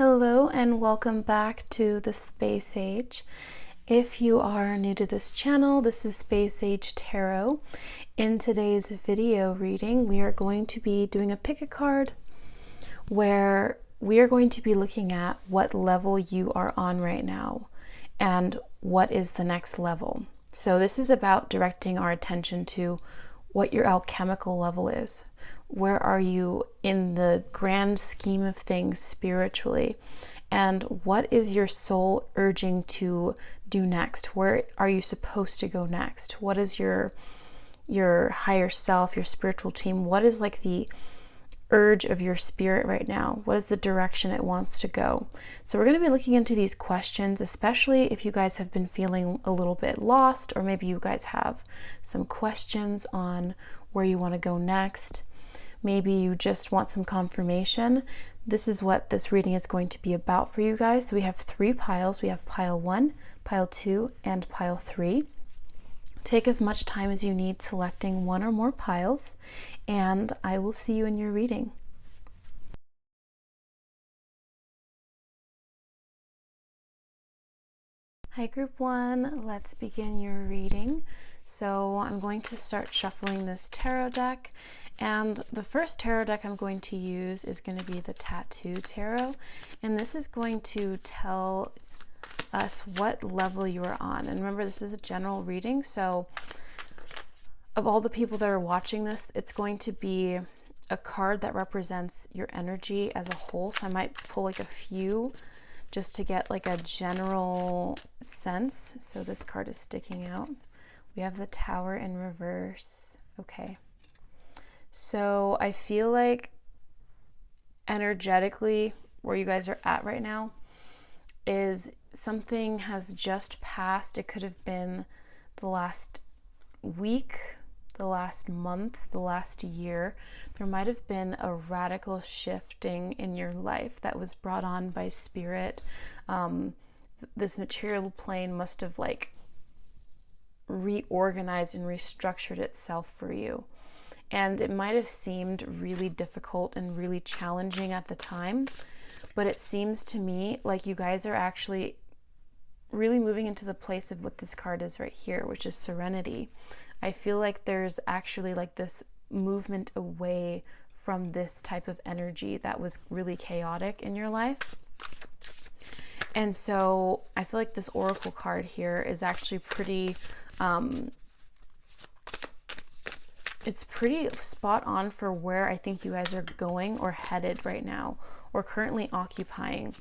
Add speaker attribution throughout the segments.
Speaker 1: Hello and welcome back to the Space Age. If you are new to this channel, this is Space Age Tarot. In today's video reading, we are going to be doing a pick a card where we are going to be looking at what level you are on right now and what is the next level. So this is about directing our attention to what your alchemical level is. Where are you in the grand scheme of things spiritually? And what is your soul urging to do next? Where are you supposed to go next? What is your higher self, your spiritual team? What is like the urge of your spirit right now? What is the direction it wants to go? So we're going to be looking into these questions, especially if you guys have been feeling a little bit lost, or maybe you guys have some questions on where you want to go next. Maybe you just want some confirmation. This is what this reading is going to be about for you guys. So we have 3 piles. We have pile 1, pile 2, and pile 3. Take as much time as you need selecting one or more piles, and I will see you in your reading. Hi group 1, let's begin your reading. So I'm going to start shuffling this tarot deck, and the first tarot deck I'm going to use is going to be the Tattoo Tarot, and this is going to tell us what level you are on. And remember, this is a general reading, so of all the people that are watching this, it's going to be a card that represents your energy as a whole. So I might pull like a few just to get like a general sense. So this card is sticking out. We have the Tower in reverse. Okay. So I feel like energetically where you guys are at right now is something has just passed. It could have been the last week, the last month, the last year. There might have been a radical shifting in your life that was brought on by spirit. This material plane must have like reorganized and restructured itself for you. And it might have seemed really difficult and really challenging at the time, but it seems to me like you guys are actually really moving into the place of what this card is right here, which is serenity. I feel like there's actually like this movement away from this type of energy that was really chaotic in your life. And so I feel like this oracle card here is actually pretty it's pretty spot on for where I think you guys are going or headed right now, or currently occupying.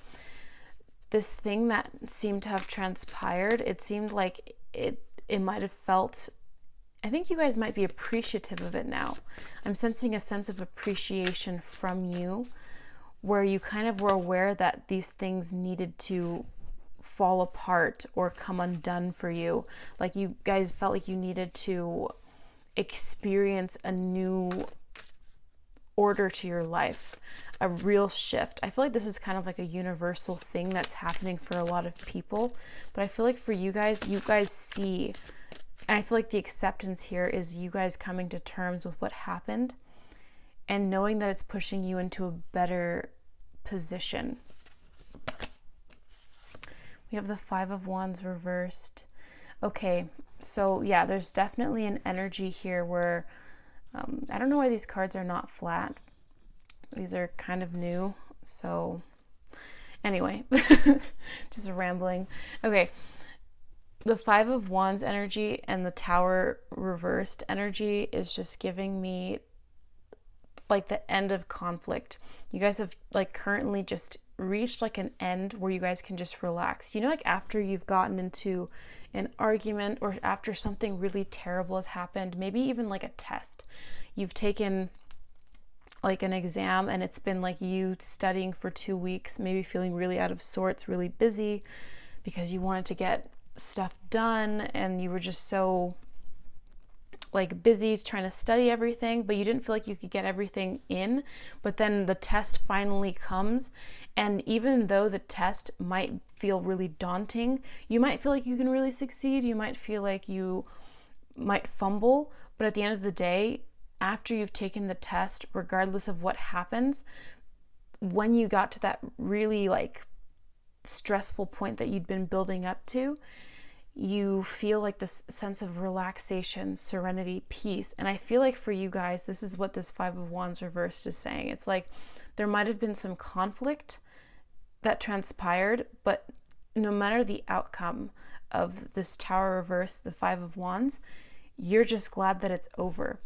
Speaker 1: This thing that seemed to have transpired, it seemed like it might have felt, I think you guys might be appreciative of it now. I'm sensing a sense of appreciation from you, where you kind of were aware that these things needed to fall apart or come undone for you. Like you guys felt like you needed to experience a new order to your life, a real shift. I feel like this is kind of like a universal thing that's happening for a lot of people, but I feel like for you guys see, and I feel like the acceptance here is you guys coming to terms with what happened and knowing that it's pushing you into a better position. We have the 5 of Wands reversed. Okay, so yeah, there's definitely an energy here where I don't know why these cards are not flat. These are kind of new, so anyway, just rambling. Okay, the 5 of Wands energy and the Tower reversed energy is just giving me like the end of conflict. You guys have like currently just reached like an end where you guys can just relax. You know, like after you've gotten into an argument or after something really terrible has happened, maybe even like a test. You've taken like an exam and it's been like you studying for 2 weeks, maybe feeling really out of sorts, really busy because you wanted to get stuff done and you were just so like busy trying to study everything, but you didn't feel like you could get everything in. But then the test finally comes, and even though the test might feel really daunting, you might feel like you can really succeed, you might feel like you might fumble, but at the end of the day, after you've taken the test, regardless of what happens, when you got to that really like stressful point that you'd been building up to, you feel like this sense of relaxation, serenity, peace. And I feel like for you guys, this is what this Five of Wands reversed is saying. It's like there might have been some conflict that transpired, but no matter the outcome of this Tower reverse, the Five of Wands, you're just glad that it's over.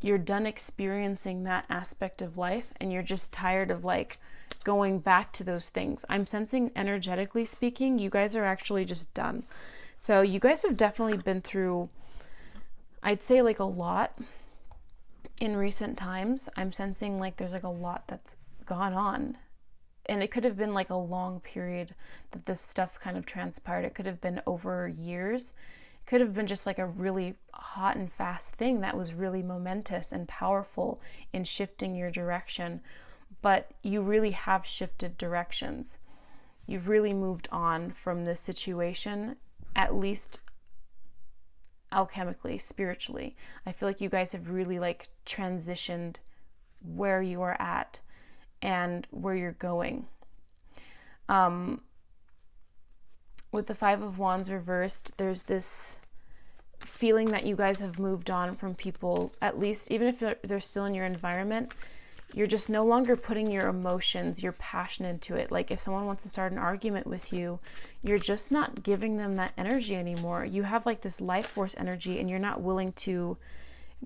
Speaker 1: You're done experiencing that aspect of life, and you're just tired of like going back to those things. I'm sensing, energetically speaking, you guys are actually just done. So you guys have definitely been through, I'd say like a lot in recent times. I'm sensing like there's like a lot that's gone on. And it could have been like a long period that this stuff kind of transpired. It could have been over years. It could have been just like a really hot and fast thing that was really momentous and powerful in shifting your direction. But you really have shifted directions. You've really moved on from this situation, at least alchemically, spiritually. I feel like you guys have really like transitioned where you are at and where you're going. With the Five of Wands reversed, there's this feeling that you guys have moved on from people, at least even if they're still in your environment. You're just no longer putting your emotions, your passion into it. Like if someone wants to start an argument with you, you're just not giving them that energy anymore. You have like this life force energy and you're not willing to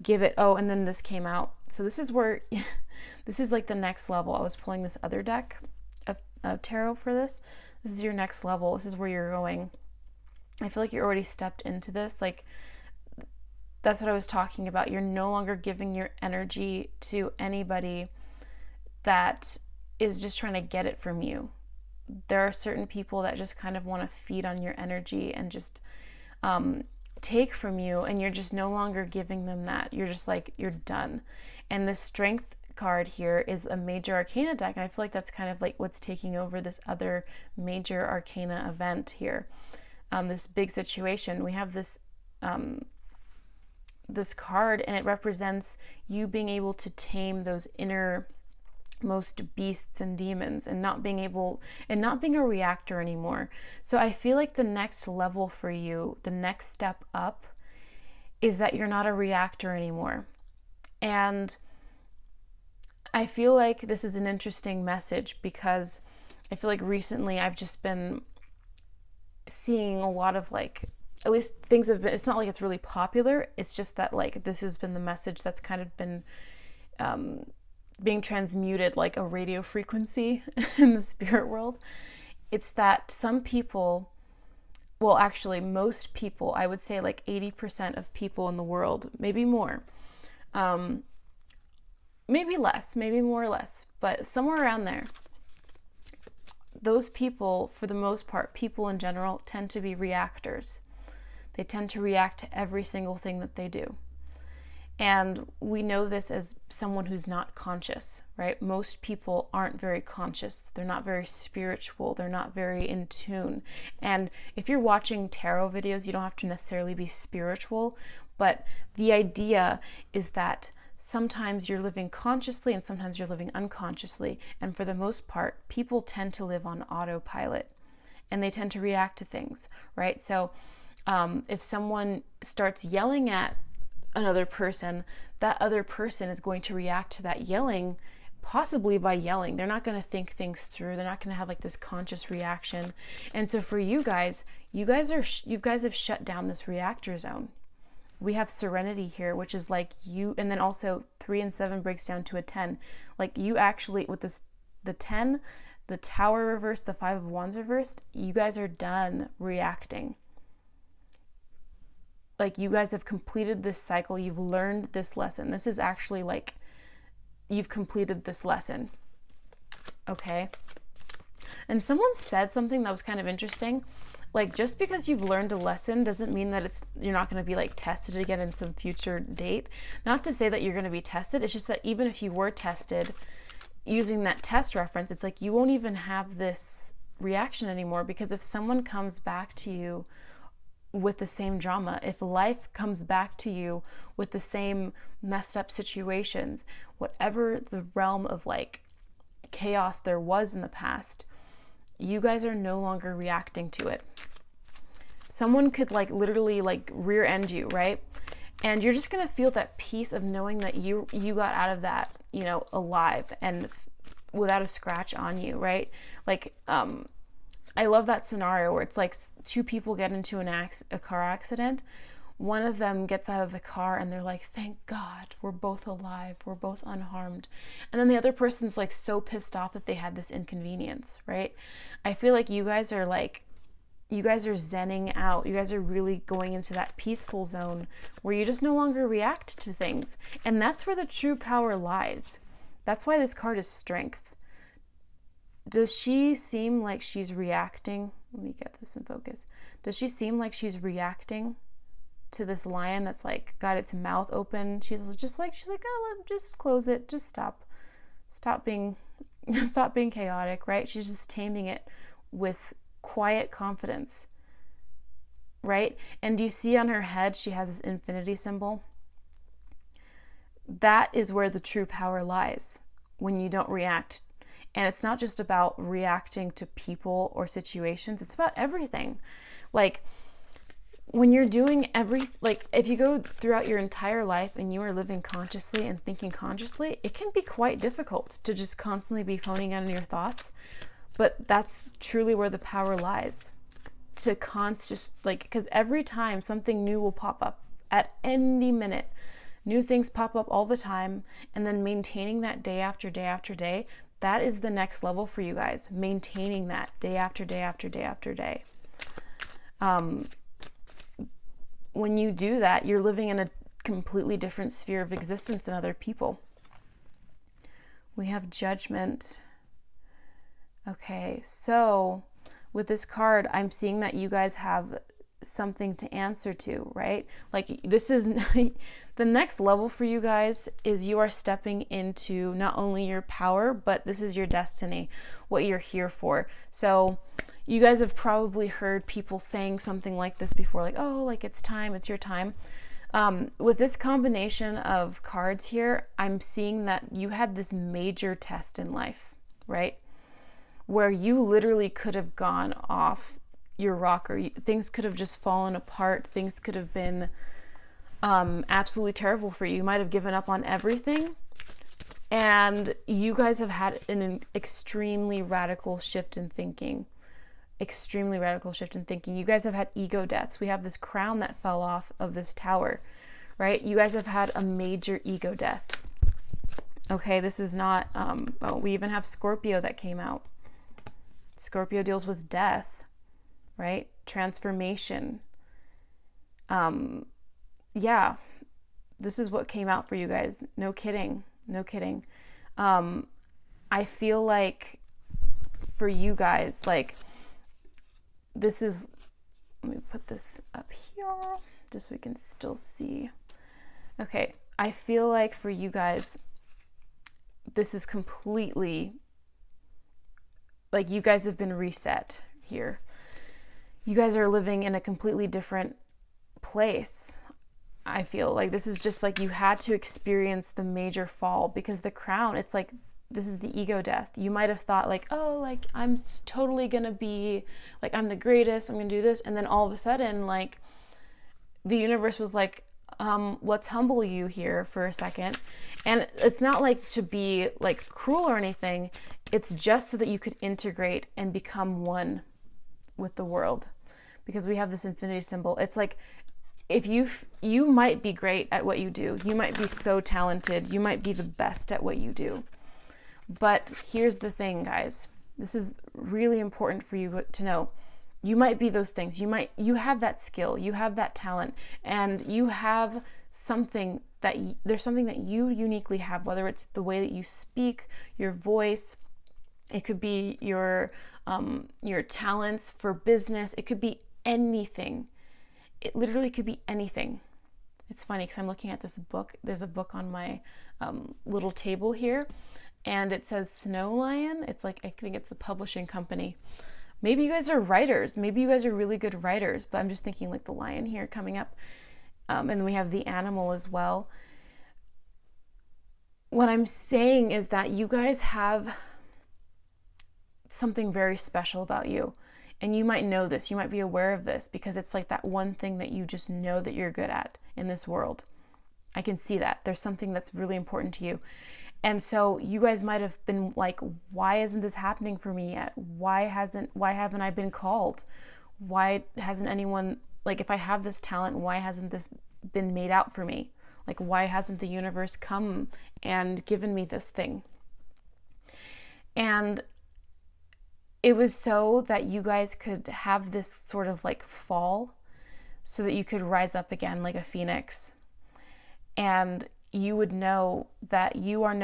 Speaker 1: give it. Oh, and then this came out. So this is where, this is like the next level. I was pulling this other deck of tarot for this. This is your next level. This is where you're going. I feel like you're already stepped into this. Like that's what I was talking about. You're no longer giving your energy to anybody that is just trying to get it from you. There are certain people that just kind of want to feed on your energy and just take from you, and you're just no longer giving them that. You're just like, you're done. And this Strength card here is a major arcana deck, and I feel like that's kind of like what's taking over this other major arcana event here. This big situation. We have this this card, and it represents you being able to tame those innermost beasts and demons, and not being a reactor anymore. So I feel like the next level for you, the next step up, is that you're not a reactor anymore. And I feel like this is an interesting message because I feel like recently I've just been seeing a lot of like, at least things have been, it's not like it's really popular, it's just that like this has been the message that's kind of been being transmuted like a radio frequency in the spirit world. It's that some people, well actually most people, I would say like 80% of people in the world, maybe more, maybe less, maybe more or less, but somewhere around there, those people, for the most part, people in general, tend to be reactors. They tend to react to every single thing that they do. And we know this as someone who's not conscious, right? Most people aren't very conscious. They're not very spiritual. They're not very in tune. And if you're watching tarot videos, you don't have to necessarily be spiritual, but the idea is that sometimes you're living consciously and sometimes you're living unconsciously. And for the most part, people tend to live on autopilot and they tend to react to things, right? So if someone starts yelling at another person, that other person is going to react to that yelling, possibly by yelling. They're not going to think things through. They're not going to have like this conscious reaction. And so for you guys have shut down this reactor zone. We have serenity here, which is like you, and then also 3 and 7 breaks down to a 10. Like you actually, with this, the 10, the Tower reversed, the 5 of Wands reversed, you guys are done reacting. Like you guys have completed this cycle. You've learned this lesson. This is actually like, you've completed this lesson. Okay. And someone said something that was kind of interesting. Like just because you've learned a lesson doesn't mean that you're not going to be like tested again in some future date. Not to say that you're going to be tested. It's just that even if you were tested using that test reference, it's like you won't even have this reaction anymore, because if someone comes back to you with the same drama, if life comes back to you with the same messed up situations, whatever the realm of like chaos there was in the past, you guys are no longer reacting to it. Someone could like literally like rear end you, right? And you're just gonna feel that peace of knowing that you got out of that, you know, alive and without a scratch on you, right? Like, I love that scenario where it's like two people get into a car accident. One of them gets out of the car and they're like, thank God, we're both alive, we're both unharmed. And then the other person's like so pissed off that they had this inconvenience, right? I feel like you guys are zenning out. You guys are really going into that peaceful zone where you just no longer react to things. And that's where the true power lies. That's why this card is strength. Does she seem like she's reacting? Let me get this in focus. Does she seem like she's reacting to this lion that's like got its mouth open? She's like, oh, just close it. Just stop being chaotic, right? She's just taming it with quiet confidence, right? And do you see on her head, she has this infinity symbol? That is where the true power lies, when you don't react. And it's not just about reacting to people or situations, it's about everything. Like, when you're doing if you go throughout your entire life and you are living consciously and thinking consciously, it can be quite difficult to just constantly be phoning in your thoughts. But that's truly where the power lies. Because every time something new will pop up at any minute, new things pop up all the time, and then maintaining that day after day after day, that is the next level for you guys. Maintaining that day after day after day after day. When you do that, you're living in a completely different sphere of existence than other people. We have judgment. Okay, so with this card, I'm seeing that you guys have something to answer to, right? Like, this is the next level for you guys is you are stepping into not only your power, but this is your destiny, what you're here for. So you guys have probably heard people saying something like this before, like, oh, like it's time, it's your time. With this combination of cards here, I'm seeing that you had this major test in life, right? Where you literally could have gone off your rocker. Things could have just fallen apart. Things could have been absolutely terrible for you. You might have given up on everything. And you guys have had an extremely radical shift in thinking. Extremely radical shift in thinking. You guys have had ego deaths. We have this crown that fell off of this tower, right? You guys have had a major ego death. Okay, this is not, we even have Scorpio that came out. Scorpio deals with death, right? Transformation. Yeah, this is what came out for you guys. No kidding. No kidding. I feel like for you guys, like, this is, let me put this up here just so we can still see. Okay, I feel like for you guys, this is completely, like, you guys have been reset here. You guys are living in a completely different place. I feel like this is just like you had to experience the major fall, because the crown, it's like, this is the ego death. You might have thought like, oh, like I'm totally gonna be like, I'm the greatest, I'm gonna do this. And then all of a sudden, like, the universe was like, let's humble you here for a second. And it's not like to be like cruel or anything. It's just so that you could integrate and become one with the world, because we have this infinity symbol. It's like, if you might be great at what you do, you might be so talented, you might be the best at what you do. But here's the thing, guys. This is really important for you to know. You might be those things. You have that skill, you have that talent, and you have something that there's something that you uniquely have, whether it's the way that you speak, your voice, it could be your talents for business, it could be anything. It literally could be anything. It's funny because I'm looking at this book. There's a book on my little table here, and it says Snow Lion. It's like, I think it's the publishing company. Maybe you guys are writers. Maybe you guys are really good writers, but I'm just thinking like the lion here coming up. And then we have the animal as well. What I'm saying is that you guys have something very special about you. And you might know this, you might be aware of this, because it's like that one thing that you just know that you're good at in this world. I can see that. There's something that's really important to you. And so you guys might have been like, why isn't this happening for me yet? Why haven't I been called? Why hasn't anyone, like, if I have this talent, why hasn't this been made out for me? Like, why hasn't the universe come and given me this thing? And it was so that you guys could have this sort of like fall, so that you could rise up again like a phoenix. And you would know that you're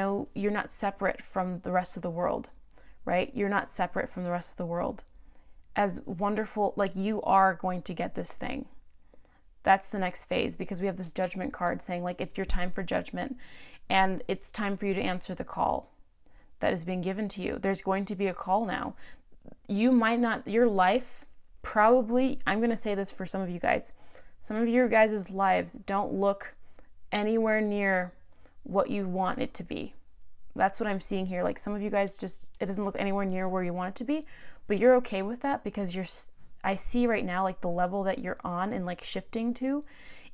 Speaker 1: not separate from the rest of the world, right? You're not separate from the rest of the world. As wonderful, like, you are going to get this thing. That's the next phase, because we have this judgment card saying like, it's your time for judgment, and it's time for you to answer the call that is being given to you. There's going to be a call now. You might not, your life probably, I'm going to say this for some of you guys, some of your guys' lives don't look anywhere near what you want it to be. That's what I'm seeing here. Like, some of you guys just, it doesn't look anywhere near where you want it to be, but you're okay with that, because I see right now, like, the level that you're on and like shifting to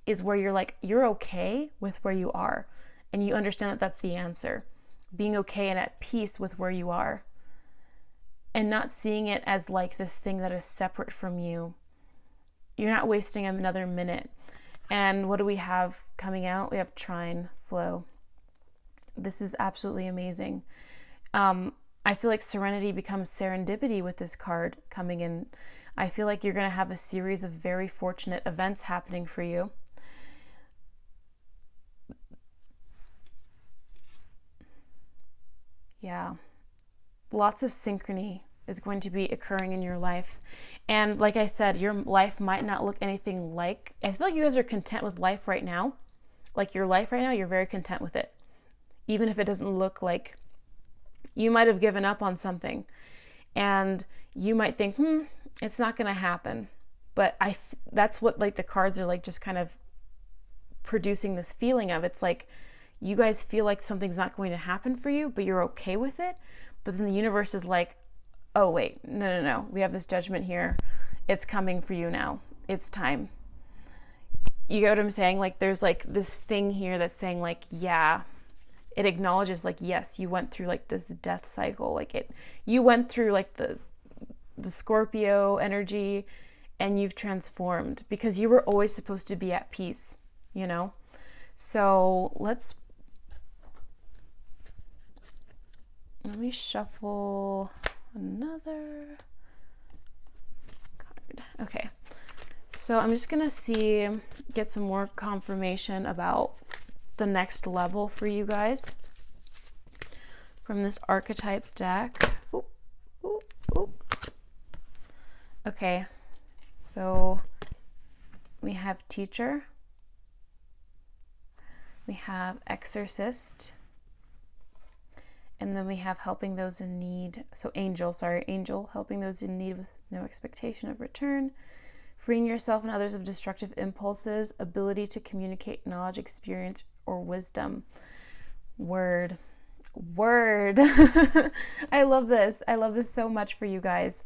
Speaker 1: is where you're like, you're okay with where you are, and you understand that that's the answer. Being okay and at peace with where you are, and not seeing it as like this thing that is separate from you. You're not wasting another minute. And what do we have coming out? We have trine flow. This is absolutely amazing. I feel like serenity becomes serendipity with this card coming in. I feel like you're going to have a series of very fortunate events happening for you. Yeah. Lots of synchrony is going to be occurring in your life. And like I said, your life might not look anything like, I feel like you guys are content with life right now. Like, your life right now, you're very content with it. Even if it doesn't look like, you might have given up on something, and you might think, it's not going to happen. But that's what, like, the cards are like, just kind of producing this feeling of, it's like you guys feel like something's not going to happen for you, but you're okay with it. But then the universe is like, oh wait, no, we have this judgment here. It's coming for you now. It's time. You get what I'm saying? Like, there's like this thing here that's saying like, yeah, it acknowledges like, yes, you went through like this death cycle. Like, you went through like the Scorpio energy, and you've transformed, because you were always supposed to be at peace, you know? So let me shuffle another card. Okay, so I'm just gonna get some more confirmation about the next level for you guys from this archetype deck. Okay, so we have teacher, we have exorcist, and then we have helping those in need. So angel, helping those in need with no expectation of return, freeing yourself and others of destructive impulses, ability to communicate knowledge, experience, or wisdom. Word. I love this. I love this so much for you guys.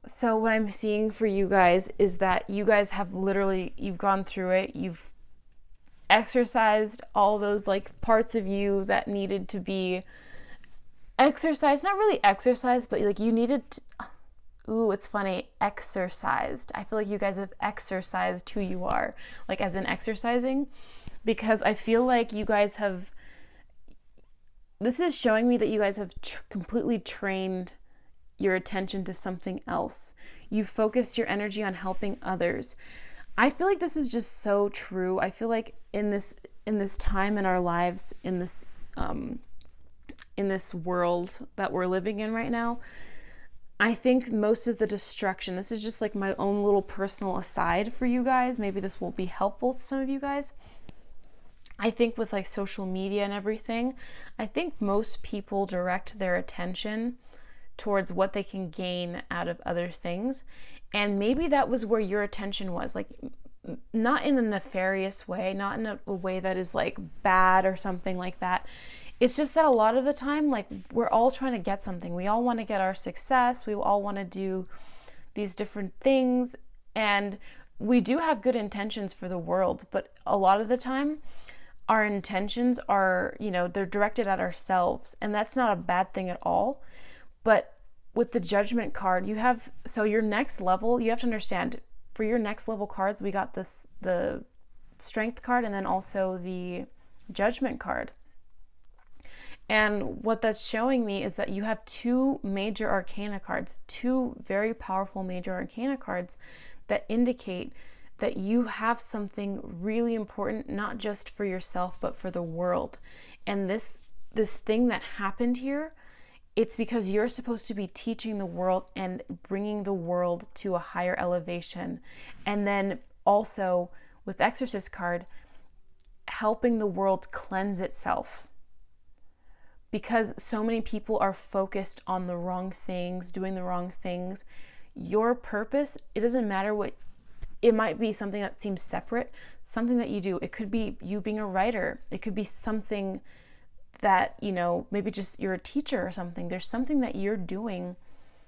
Speaker 1: So what I'm seeing for you guys is that you guys have you've gone through it. You've exercised all those like parts of you that needed to be exercised. Not really exercised, but like you needed to, it's funny, exercised. I feel like you guys have exercised who you are, like as in exercising, because I feel like you guys have, this is showing me that you guys have completely trained your attention to something else. You focused your energy on helping others. I feel like this is just so true. I feel like in this time in our lives, in this world that we're living in right now, I think most of the destruction, this is just like my own little personal aside for you guys. Maybe this will be helpful to some of you guys. I think with like social media and everything, I think most people direct their attention towards what they can gain out of other things. And maybe that was where your attention was, like not in a nefarious way, not in a way that is like bad or something like that. It's just that a lot of the time, like, we're all trying to get something. We all want to get our success. We all want to do these different things. And we do have good intentions for the world, but a lot of the time, our intentions are, they're directed at ourselves. And that's not a bad thing at all. But with the Judgment card, so your next level, you have to understand, for your next level cards, we got the Strength card and then also the Judgment card. And what that's showing me is that you have two major arcana cards, two very powerful major arcana cards that indicate that you have something really important, not just for yourself, but for the world. And this thing that happened here, it's because you're supposed to be teaching the world and bringing the world to a higher elevation. And then also with Exorcist card, helping the world cleanse itself. Because so many people are focused on the wrong things, doing the wrong things. Your purpose, it doesn't matter what, it might be something that seems separate, something that you do. It could be you being a writer. It could be something that, maybe just you're a teacher or something. There's something that you're doing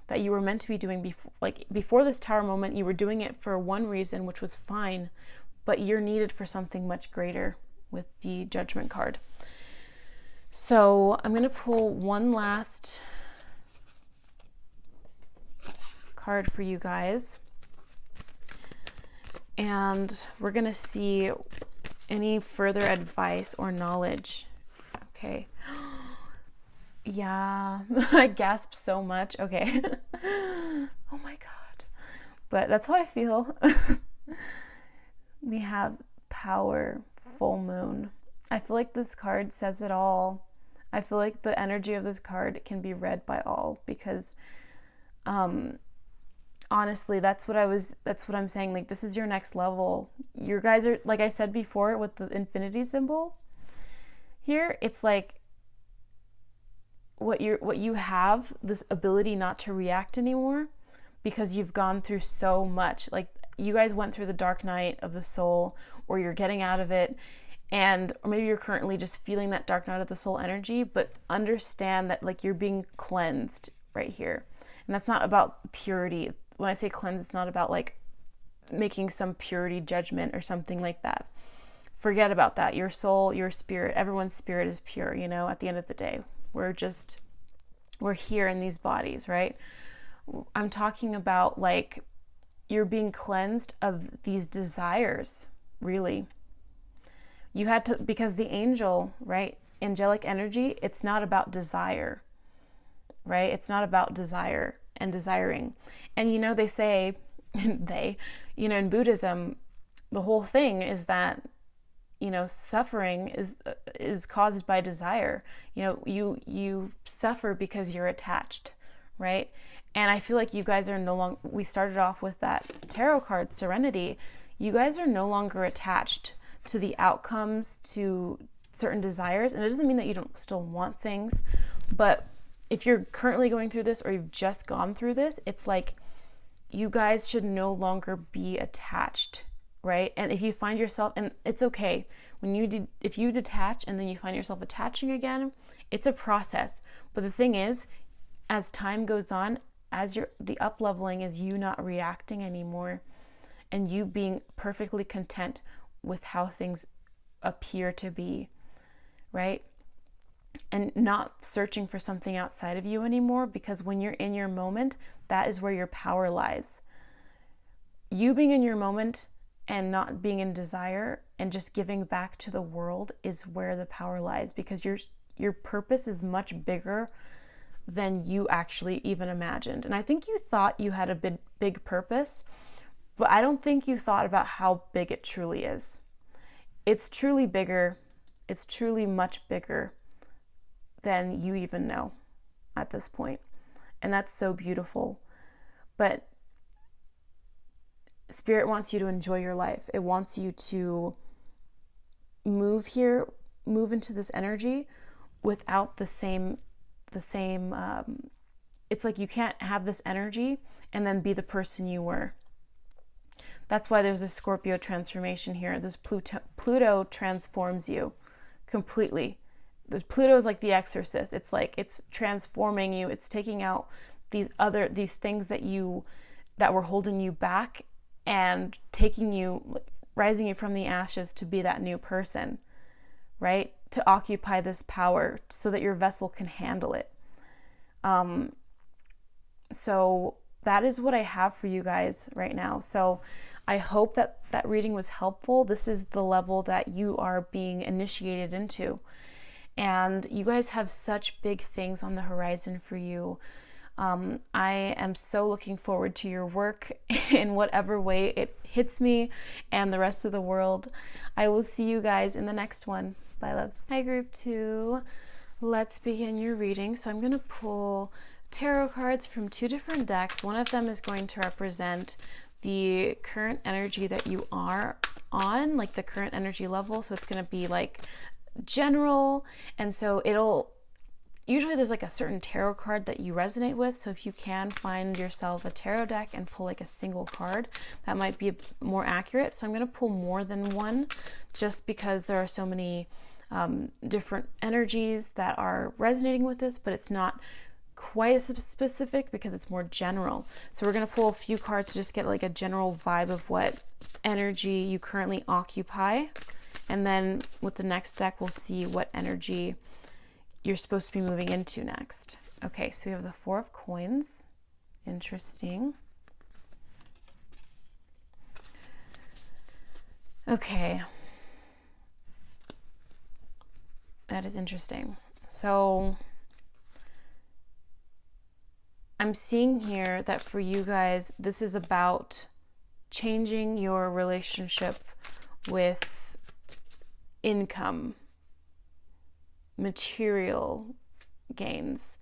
Speaker 1: that you were meant to be doing before. Like before this Tower moment, you were doing it for one reason, which was fine, but you're needed for something much greater with the Judgment card. So I'm going to pull one last card for you guys. And we're going to see any further advice or knowledge. Okay. Yeah, I gasped so much. Okay. Oh my God. But that's how I feel. We have Power, Full Moon. I feel like this card says it all. I feel like the energy of this card can be read by all because, honestly, that's what I'm saying. Like, this is your next level. You guys are, like I said before, with the infinity symbol here, it's like what you have, this ability not to react anymore because you've gone through so much. Like, you guys went through the dark night of the soul, or you're getting out of it. Or maybe you're currently just feeling that dark night of the soul energy, but understand that, like, you're being cleansed right here. And that's not about purity. When I say cleanse, it's not about like making some purity judgment or something like that. Forget about that. Your soul, your spirit, everyone's spirit is pure, at the end of the day. We're here in these bodies, right? I'm talking about, like, you're being cleansed of these desires, really. You had to, because the angel, right? Angelic energy, it's not about desire, right? It's not about desire and desiring. And, they say, in Buddhism, the whole thing is that, suffering is caused by desire. You suffer because you're attached, right? And I feel like you guys are no longer, we started off with that tarot card, Serenity. You guys are no longer attached to the outcomes, to certain desires. And it doesn't mean that you don't still want things, but if you're currently going through this or you've just gone through this, it's like you guys should no longer be attached, right? And if you find yourself, and it's okay, if you detach and then you find yourself attaching again, it's a process. But the thing is, as time goes on, the up leveling is you not reacting anymore and you being perfectly content with how things appear to be, right? And not searching for something outside of you anymore, because when you're in your moment, that is where your power lies. You being in your moment and not being in desire and just giving back to the world is where the power lies, because your purpose is much bigger than you actually even imagined. And I think you thought you had a big purpose, but I don't think you thought about how big it truly is. It's truly bigger. It's truly much bigger than you even know at this point. And that's so beautiful. But Spirit wants you to enjoy your life. It wants you to move into this energy without the same, it's like you can't have this energy and then be the person you were. That's why there's a Scorpio transformation here. This Pluto transforms you completely. Pluto is like the exorcist. It's like it's transforming you. It's taking out these things that were holding you back and rising you from the ashes to be that new person, right? To occupy this power so that your vessel can handle it. So that is what I have for you guys right now. So I hope that reading was helpful. This is the level that you are being initiated into. And you guys have such big things on the horizon for you. I am so looking forward to your work in whatever way it hits me and the rest of the world. I will see you guys in the next one. Bye, loves. Hi, group 2. Let's begin your reading. So I'm going to pull tarot cards from 2 different decks. One of them is going to represent the current energy that you are on, like the current energy level. So it's going to be like general. And so usually there's like a certain tarot card that you resonate with. So if you can find yourself a tarot deck and pull like a single card, that might be more accurate. So I'm going to pull more than one just because there are so many different energies that are resonating with this, but it's not quite as specific because it's more general. So we're going to pull a few cards to just get like a general vibe of what energy you currently occupy. And then with the next deck, we'll see what energy you're supposed to be moving into next. Okay, so we have the 4 of Coins. Interesting. Okay. That is interesting. So I'm seeing here that for you guys, this is about changing your relationship with income, material gains,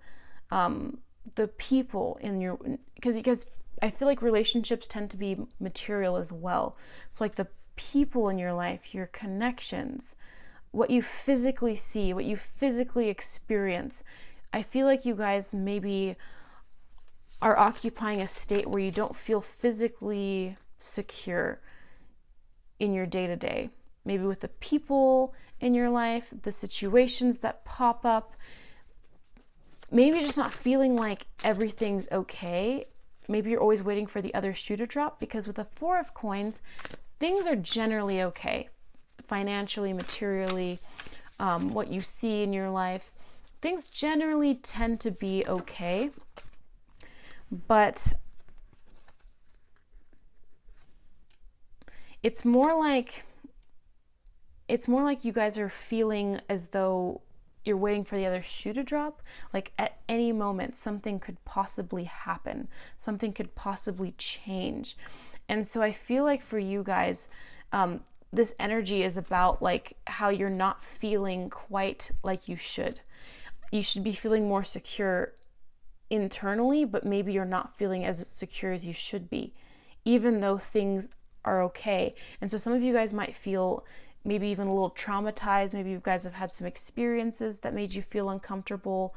Speaker 1: the people in your, because I feel like relationships tend to be material as well. So like the people in your life, your connections, what you physically see, what you physically experience. I feel like you guys maybe are occupying a state where you don't feel physically secure in your day-to-day. Maybe with the people in your life, the situations that pop up. Maybe just not feeling like everything's okay. Maybe you're always waiting for the other shoe to drop, because with the 4 of Coins, things are generally okay. Financially, materially, what you see in your life, things generally tend to be okay. But it's more like you guys are feeling as though you're waiting for the other shoe to drop. Like at any moment, something could possibly happen. Something could possibly change. And so I feel like for you guys, this energy is about like how you're not feeling quite like you should. You should be feeling more secure internally, but maybe you're not feeling as secure as you should be, even though things are okay. And so some of you guys might feel maybe even a little traumatized. Maybe you guys have had some experiences that made you feel uncomfortable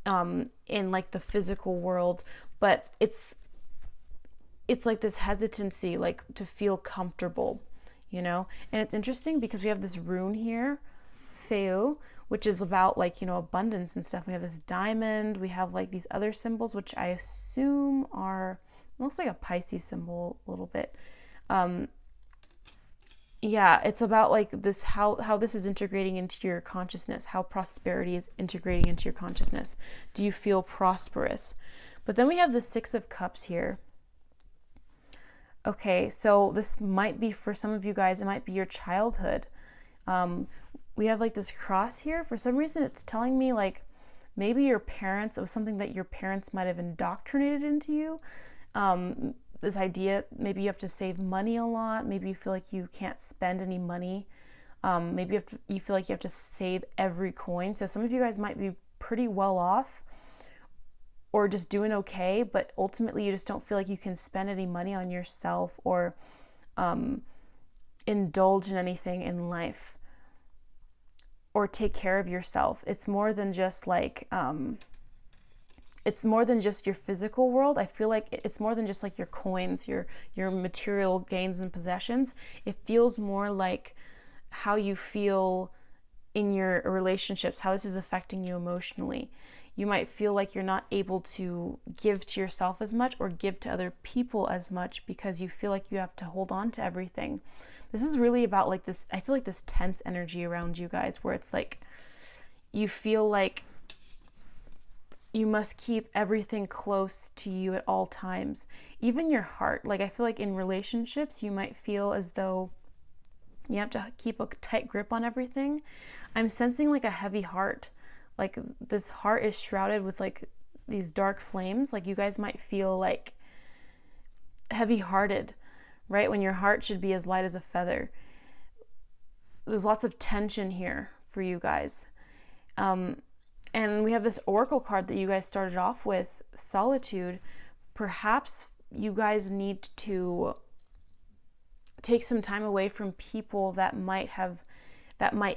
Speaker 1: in like the physical world, but it's like this hesitancy, like to feel comfortable, you know? And it's interesting because we have this rune here, Feu, which is about like, you know, abundance and stuff. We have this diamond, we have like these other symbols, which I assume are, looks like a Pisces symbol a little bit. Yeah, it's about like this, how this is integrating into your consciousness, how prosperity is integrating into your consciousness. Do you feel prosperous? But then we have the 6 of Cups here. Okay, so this might be for some of you guys, it might be your childhood. We have like this cross here. For some reason, it's telling me like maybe your parents, it was something that your parents might have indoctrinated into you. This idea, maybe you have to save money a lot. Maybe you feel like you can't spend any money. Maybe you feel like you have to save every coin. So some of you guys might be pretty well off or just doing okay, but ultimately you just don't feel like you can spend any money on yourself or indulge in anything in life or take care of yourself. It's more than just like, it's more than just your physical world. I feel like it's more than just like your coins, your material gains and possessions. It feels more like how you feel in your relationships, how this is affecting you emotionally. You might feel like you're not able to give to yourself as much or give to other people as much because you feel like you have to hold on to everything. This is really about like this, I feel like this tense energy around you guys where it's like you feel like you must keep everything close to you at all times, even your heart. Like I feel like in relationships, you might feel as though you have to keep a tight grip on everything. I'm sensing like a heavy heart. Like this heart is shrouded with like these dark flames. Like you guys might feel like heavy-hearted, right? When your heart should be as light as a feather. There's lots of tension here for you guys. And we have this oracle card that you guys started off with, solitude. Perhaps you guys need to take some time away from people that might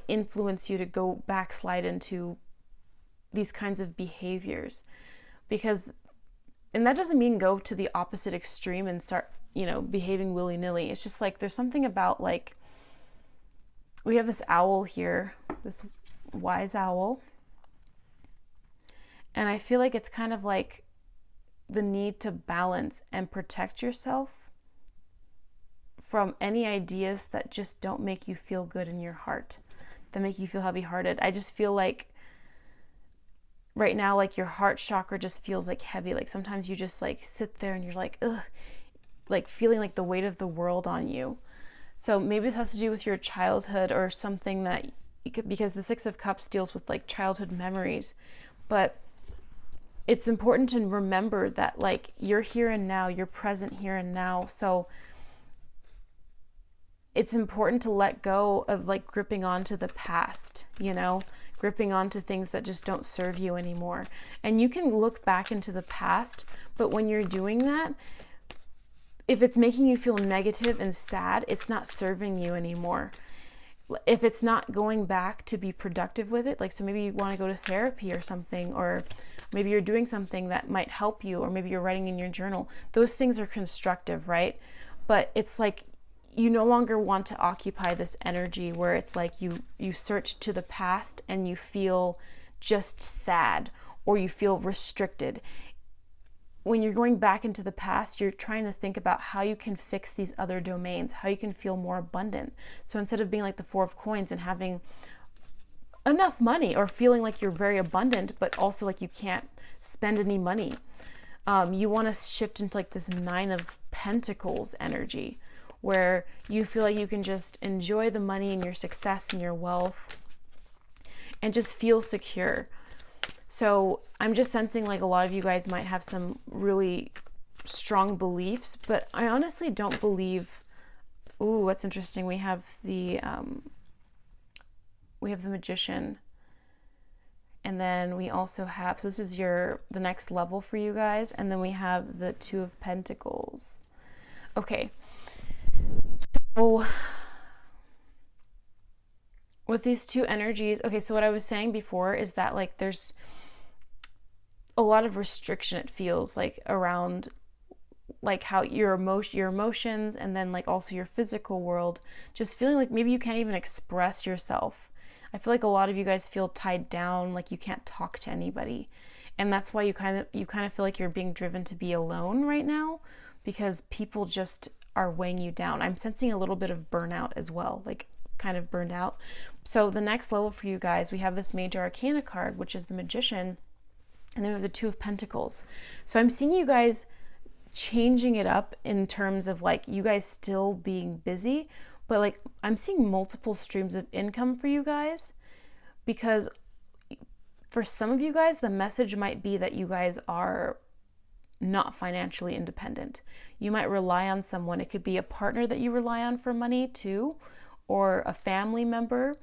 Speaker 1: influence you to go backslide into these kinds of behaviors, and that doesn't mean go to the opposite extreme and start, behaving willy-nilly. It's just like, there's something about like, we have this owl here, this wise owl. And I feel like it's kind of like the need to balance and protect yourself from any ideas that just don't make you feel good in your heart, that make you feel heavy-hearted. I just feel like right now, like your heart chakra just feels like heavy. Like sometimes you just like sit there and you're like, ugh, like feeling like the weight of the world on you. So maybe this has to do with your childhood or something that you could, because the Six of Cups deals with like childhood memories. But it's important to remember that like you're here and now, you're present here and now. So it's important to let go of like gripping onto the past, gripping onto things that just don't serve you anymore. And you can look back into the past, but when you're doing that, if it's making you feel negative and sad, it's not serving you anymore. If it's not going back to be productive with it, like, so maybe you want to go to therapy or something, or maybe you're doing something that might help you, or maybe you're writing in your journal. Those things are constructive, right? But it's like, you no longer want to occupy this energy where it's like you search to the past and you feel just sad or you feel restricted. When you're going back into the past, you're trying to think about how you can fix these other domains, how you can feel more abundant. So instead of being like the Four of Coins and having enough money or feeling like you're very abundant, but also like you can't spend any money, you want to shift into like this Nine of Pentacles energy, where you feel like you can just enjoy the money and your success and your wealth and just feel secure. So I'm just sensing like a lot of you guys might have some really strong beliefs, but I honestly don't believe, ooh, what's interesting, we have the Magician, and then we also have, so this is the next level for you guys, and then we have the Two of Pentacles. Okay. So with these two energies, okay, so what I was saying before is that like there's a lot of restriction, it feels like, around like how your emotions and then like also your physical world, just feeling like maybe you can't even express yourself. I feel like a lot of you guys feel tied down, like you can't talk to anybody. And that's why you kind of feel like you're being driven to be alone right now, because people just are weighing you down. I'm sensing a little bit of burnout as well, like kind of burned out. So the next level for you guys, we have this Major Arcana card, which is the Magician, and then we have the Two of Pentacles. So I'm seeing you guys changing it up in terms of like you guys still being busy, but like I'm seeing multiple streams of income for you guys, because for some of you guys, the message might be that you guys are not financially independent. You might rely on someone. It could be a partner that you rely on for money too, or a family member.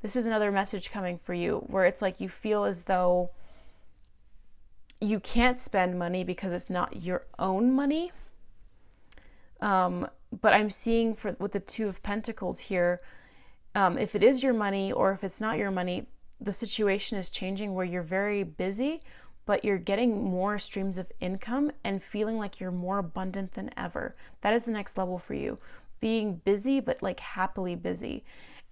Speaker 1: This is another message coming for you where it's like you feel as though you can't spend money because it's not your own money. But I'm seeing with the Two of Pentacles here, if it is your money or if it's not your money, the situation is changing where you're very busy, but you're getting more streams of income and feeling like you're more abundant than ever. That is the next level for you. Being busy, but like happily busy.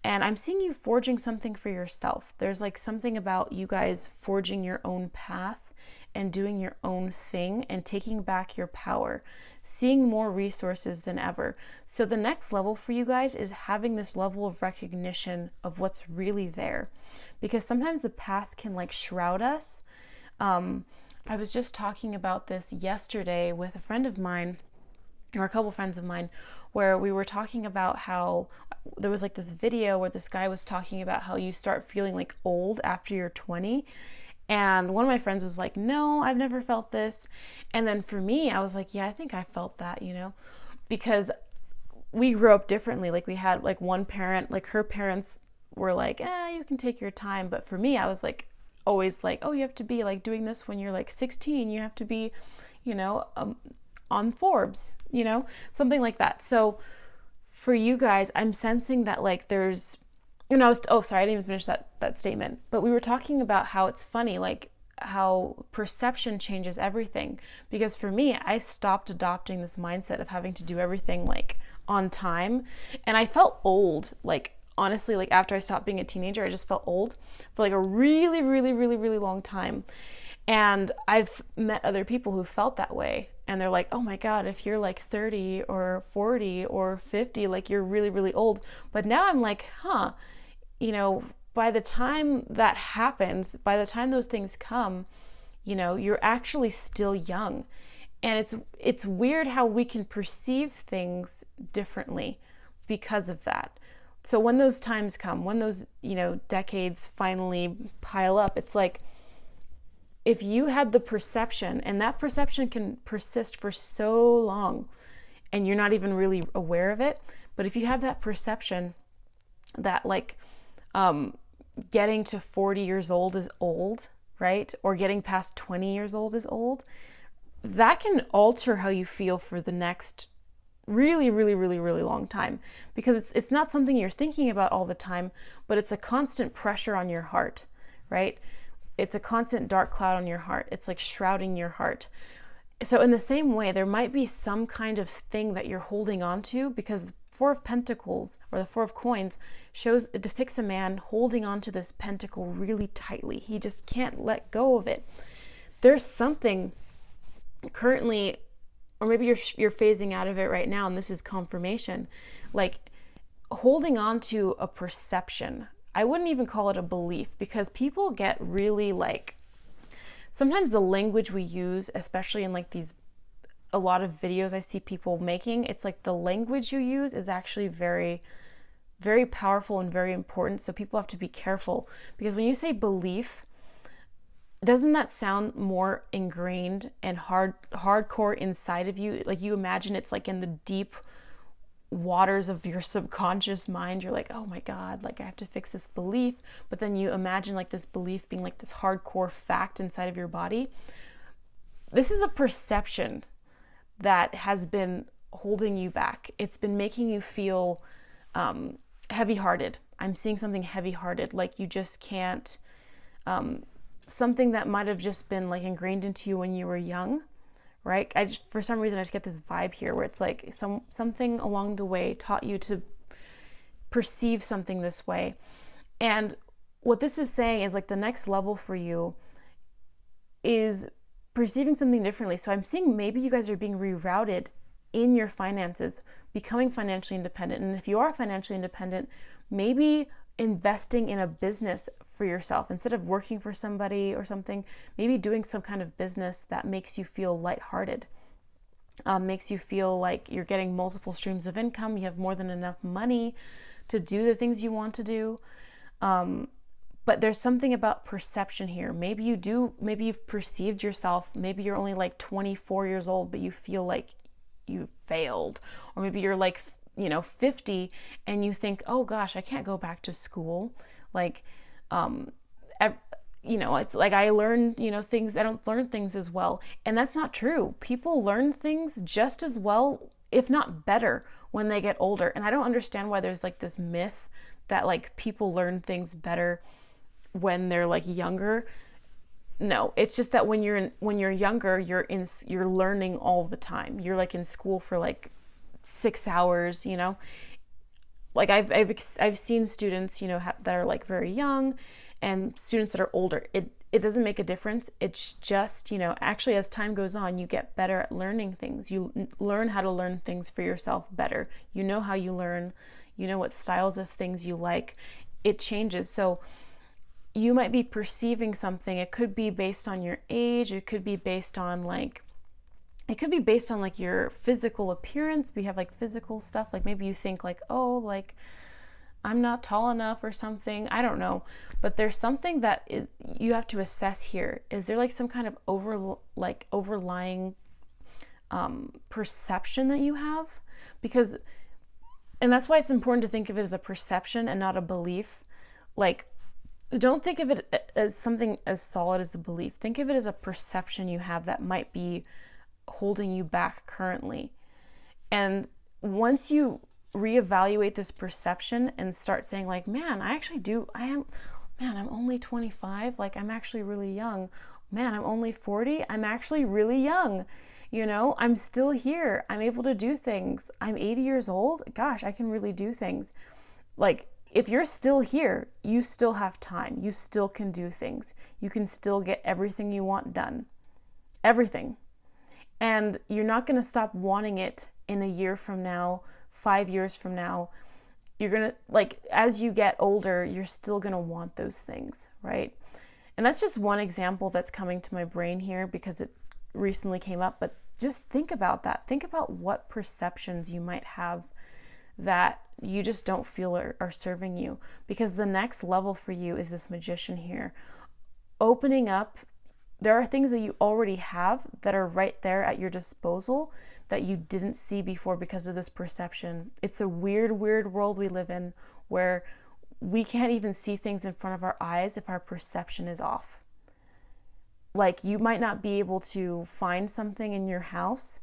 Speaker 1: And I'm seeing you forging something for yourself. There's like something about you guys forging your own path and doing your own thing and taking back your power, seeing more resources than ever. So the next level for you guys is having this level of recognition of what's really there, because sometimes the past can like shroud us. I was just talking about this yesterday with a friend of mine, or a couple friends of mine, where we were talking about how there was like this video where this guy was talking about how you start feeling like old after you're 20. And one of my friends was like, no, I've never felt this. And then for me, I was like, yeah, I think I felt that, because we grew up differently. Like we had like one parent, like her parents were like, you can take your time. But for me, I was like, always like, oh, you have to be like doing this when you're like 16. You have to be, on Forbes, something like that. So for you guys, I'm sensing that like there's, I didn't even finish that statement, but we were talking about how it's funny, like how perception changes everything. Because for me, I stopped adopting this mindset of having to do everything like on time. And I felt old, like honestly, like after I stopped being a teenager, I just felt old for like a really, really, really, really long time. And I've met other people who felt that way. And they're like, oh my God, if you're like 30 or 40 or 50, like you're really, really old. But now I'm like, by the time that happens, by the time those things come, you're actually still young. And it's weird how we can perceive things differently because of that. So when those times come, when those, decades finally pile up, it's like, if you had the perception, and that perception can persist for so long and you're not even really aware of it, but if you have that perception that like getting to 40 years old is old, right? Or getting past 20 years old is old, that can alter how you feel for the next really, really, really, really long time, because it's not something you're thinking about all the time, but it's a constant pressure on your heart, right? It's a constant dark cloud on your heart. It's like shrouding your heart. So in the same way, there might be some kind of thing that you're holding on to, because the Four of Pentacles or the Four of Coins it depicts a man holding on to this pentacle really tightly. He just can't let go of it. There's something currently, or maybe you're phasing out of it right now, and this is confirmation, like holding on to a perception. I wouldn't even call it a belief, because people get really like, sometimes the language we use, especially in like a lot of videos I see people making, it's like the language you use is actually very, very powerful and very important. So people have to be careful, because when you say belief, doesn't that sound more ingrained and hardcore inside of you? Like you imagine it's like in the deep waters of your subconscious mind. You're like, oh my God, like I have to fix this belief. But then you imagine like this belief being like this hardcore fact inside of your body. This is a perception that has been holding you back. It's been making you feel heavy-hearted. I'm seeing something heavy-hearted, like you just can't, something that might have just been like ingrained into you when you were young, right? For some reason, I just get this vibe here where it's like something along the way taught you to perceive something this way. And what this is saying is like the next level for you is perceiving something differently. So I'm seeing maybe you guys are being rerouted in your finances, becoming financially independent. And if you are financially independent, maybe investing in a business for yourself instead of working for somebody or something, maybe doing some kind of business that makes you feel lighthearted, makes you feel like you're getting multiple streams of income, you have more than enough money to do the things you want to do. But there's something about perception here. Maybe you've perceived yourself, maybe you're only like 24 years old, but you feel like you failed. Or maybe you're like, 50 and you think, oh gosh, I can't go back to school. Like, it's like I learn, things, I don't learn things as well. And that's not true. People learn things just as well, if not better, when they get older. And I don't understand why there's like this myth that like people learn things better when they're like younger. No, it's just that when you're younger, you're learning all the time. You're like in school for like 6 hours, like I've seen students, you know, that are like very young, and students that are older. It doesn't make a difference. It's just, you know, actually as time goes on, you get better at learning things. You learn how to learn things for yourself better. You know how you learn, you know what styles of things you like. It changes. So you might be perceiving something. It could be based on your age. It could be based on like your physical appearance. We have like physical stuff. Like maybe you think like, oh, like I'm not tall enough or something. I don't know. But there's something that is, you have to assess here. Is there like some kind of overlying perception that you have? And that's why it's important to think of it as a perception and not a belief. Like, don't think of it as something as solid as a belief. Think of it as a perception you have that might be holding you back currently. And once you reevaluate this perception and start saying like, man, I'm only 25. Like, I'm actually really young. Man, I'm only 40. I'm actually really young. You know, I'm still here. I'm able to do things. I'm 80 years old. Gosh, I can really do things. Like, if you're still here, you still have time. You still can do things. You can still get everything you want done. Everything. And you're not going to stop wanting it in a year from now, 5 years from now. You're going to, like, as you get older, you're still going to want those things, right? And that's just one example that's coming to my brain here because it recently came up. But just think about that. Think about what perceptions you might have that you just don't feel are serving you. Because the next level for you is this magician here. Opening up. There are things that you already have that are right there at your disposal that you didn't see before because of this perception. It's a weird world we live in where we can't even see things in front of our eyes if our perception is off. Like, you might not be able to find something in your house,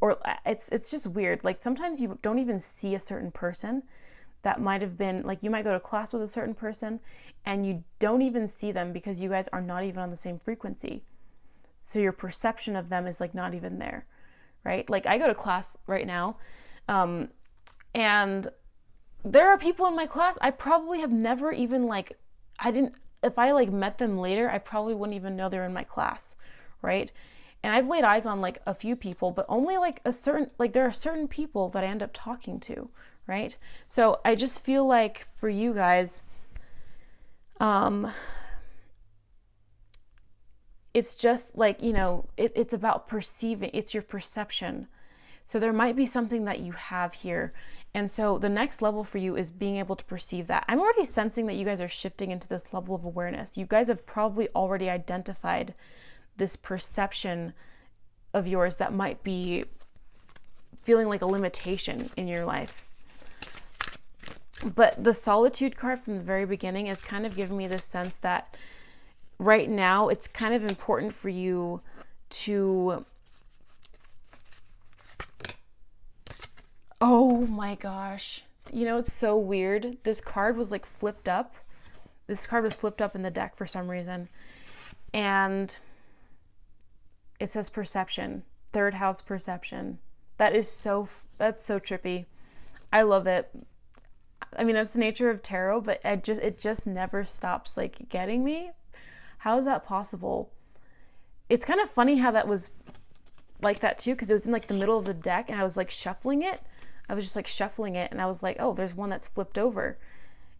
Speaker 1: or it's just weird. Like, sometimes you don't even see a certain person that might have been, like, you might go to class with a certain person and you don't even see them because you guys are not even on the same frequency. So your perception of them is like not even there, right? Like, I go to class right now, and there are people in my class I probably have never even if I like met them later, I probably wouldn't even know they're in my class, right? And I've laid eyes on like a few people, but only like there are certain people that I end up talking to, right? So I just feel like for you guys, it's just like, you know, it's about perceiving, it's your perception. So there might be something that you have here. And so the next level for you is being able to perceive that. I'm already sensing that you guys are shifting into this level of awareness. You guys have probably already identified this perception of yours that might be feeling like a limitation in your life. But the solitude card from the very beginning is kind of giving me this sense that right now it's kind of important for you to, oh my gosh, you know, it's so weird. This card was like flipped up. This card was flipped up in the deck for some reason. And it says perception, third house perception. That's so trippy. I love it. I mean, that's the nature of tarot, but it just never stops like getting me. How is that possible? It's kind of funny how that was like that too, because it was in like the middle of the deck and I was like shuffling it. I was just like shuffling it and I was like, oh, there's one that's flipped over.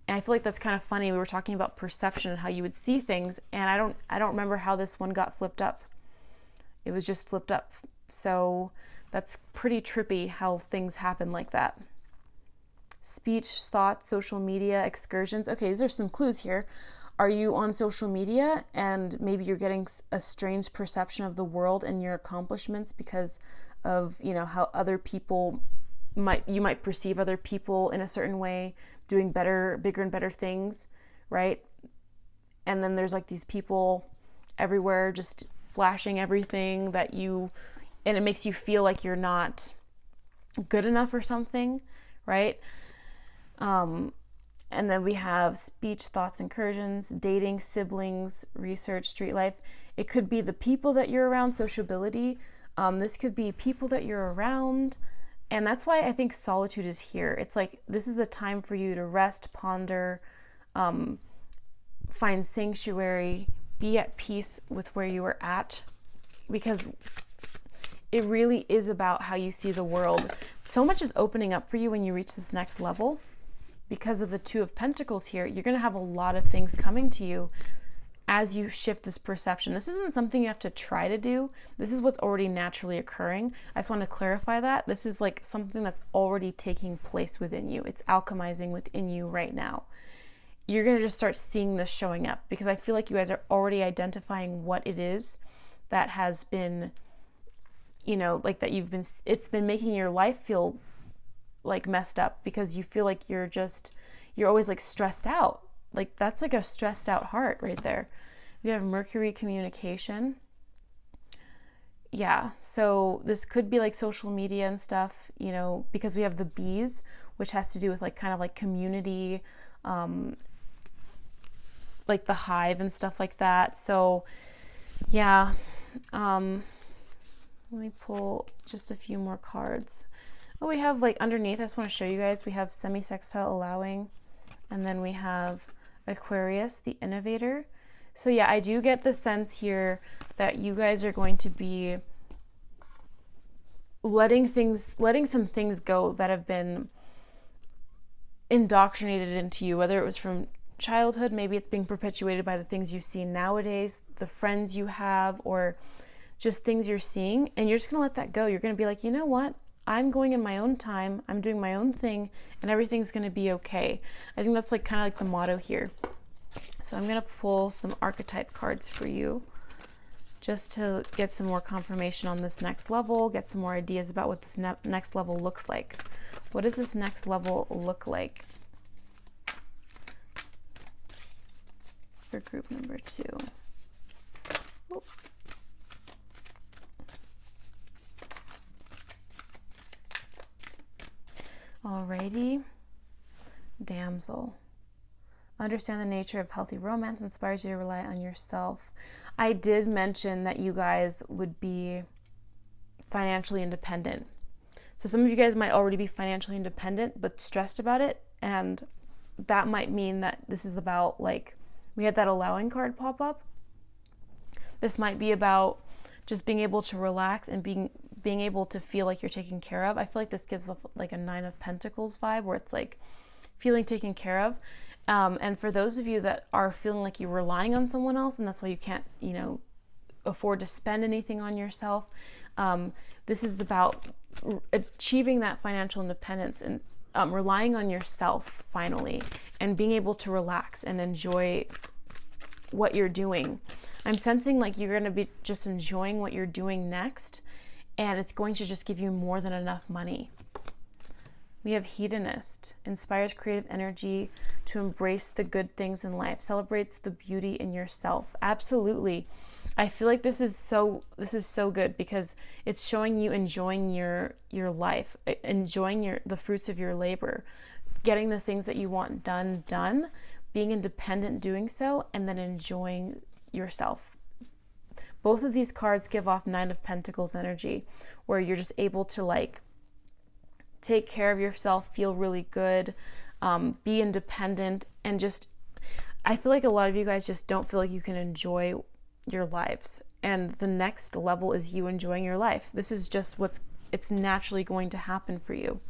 Speaker 1: And I feel like that's kind of funny. We were talking about perception and how you would see things, and I don't remember how this one got flipped up. It was just flipped up. So that's pretty trippy how things happen like that. Speech, thoughts, social media, excursions. Okay, these are some clues here. Are you on social media and maybe you're getting a strange perception of the world and your accomplishments because of, you know, how other people you might perceive other people in a certain way, doing better, bigger and better things, right? And then there's like these people everywhere just flashing everything and it makes you feel like you're not good enough or something, right? And then we have speech, thoughts, incursions, dating, siblings, research, street life. It could be the people that you're around, sociability. This could be people that you're around, And that's why I think solitude is here. It's like, this is a time for you to rest, ponder, find sanctuary, be at peace with where you are at, because it really is about how you see the world. So much is opening up for you when you reach this next level. Because of the Two of Pentacles here, you're going to have a lot of things coming to you as you shift this perception. This isn't something you have to try to do. This is what's already naturally occurring. I just want to clarify that. This is like something that's already taking place within you. It's alchemizing within you right now. You're going to just start seeing this showing up, because I feel like you guys are already identifying what it is that has been, you know, like that it's been making your life feel like messed up, because you feel like you're always like stressed out. Like that's like a stressed out heart right there. We have Mercury communication. Yeah, so this could be like social media and stuff, you know, because we have the bees, which has to do with like kind of like community, like the hive and stuff like that. So yeah, let me pull just a few more cards. Oh, we have like underneath, I just want to show you guys, we have semi-sextile allowing, and then we have Aquarius, the innovator. So yeah, I do get the sense here that you guys are going to be letting some things go that have been indoctrinated into you, whether it was from childhood, maybe it's being perpetuated by the things you see nowadays, the friends you have, or just things you're seeing, and you're just gonna let that go. You're gonna be like, you know what? I'm going in my own time, I'm doing my own thing, and everything's going to be okay. I think that's like kind of like the motto here. So I'm going to pull some archetype cards for you just to get some more confirmation on this next level, get some more ideas about what this next level looks like. What does this next level look like for group number 2? Oh. Alrighty, damsel. Understand the nature of healthy romance inspires you to rely on yourself. I did mention that you guys would be financially independent. So some of you guys might already be financially independent but stressed about it, and that might mean that this is about, like, we had that allowing card pop up. This might be about just being able to relax and being able to feel like you're taken care of. I feel like this gives off like a 9 of Pentacles vibe, where it's like feeling taken care of. And for those of you that are feeling like you're relying on someone else, and that's why you can't, you know, afford to spend anything on yourself, this is about achieving that financial independence and relying on yourself finally, and being able to relax and enjoy what you're doing. I'm sensing like you're going to be just enjoying what you're doing next, and it's going to just give you more than enough money. We have hedonist, inspires creative energy to embrace the good things in life, celebrates the beauty in yourself. Absolutely. I feel like this is so good, because it's showing you enjoying your life, enjoying the fruits of your labor, getting the things that you want done, being independent doing so, and then enjoying yourself. Both of these cards give off 9 of Pentacles energy, where you're just able to like take care of yourself, feel really good, be independent, and just, I feel like a lot of you guys just don't feel like you can enjoy your lives. And the next level is you enjoying your life. This is just it's naturally going to happen for you.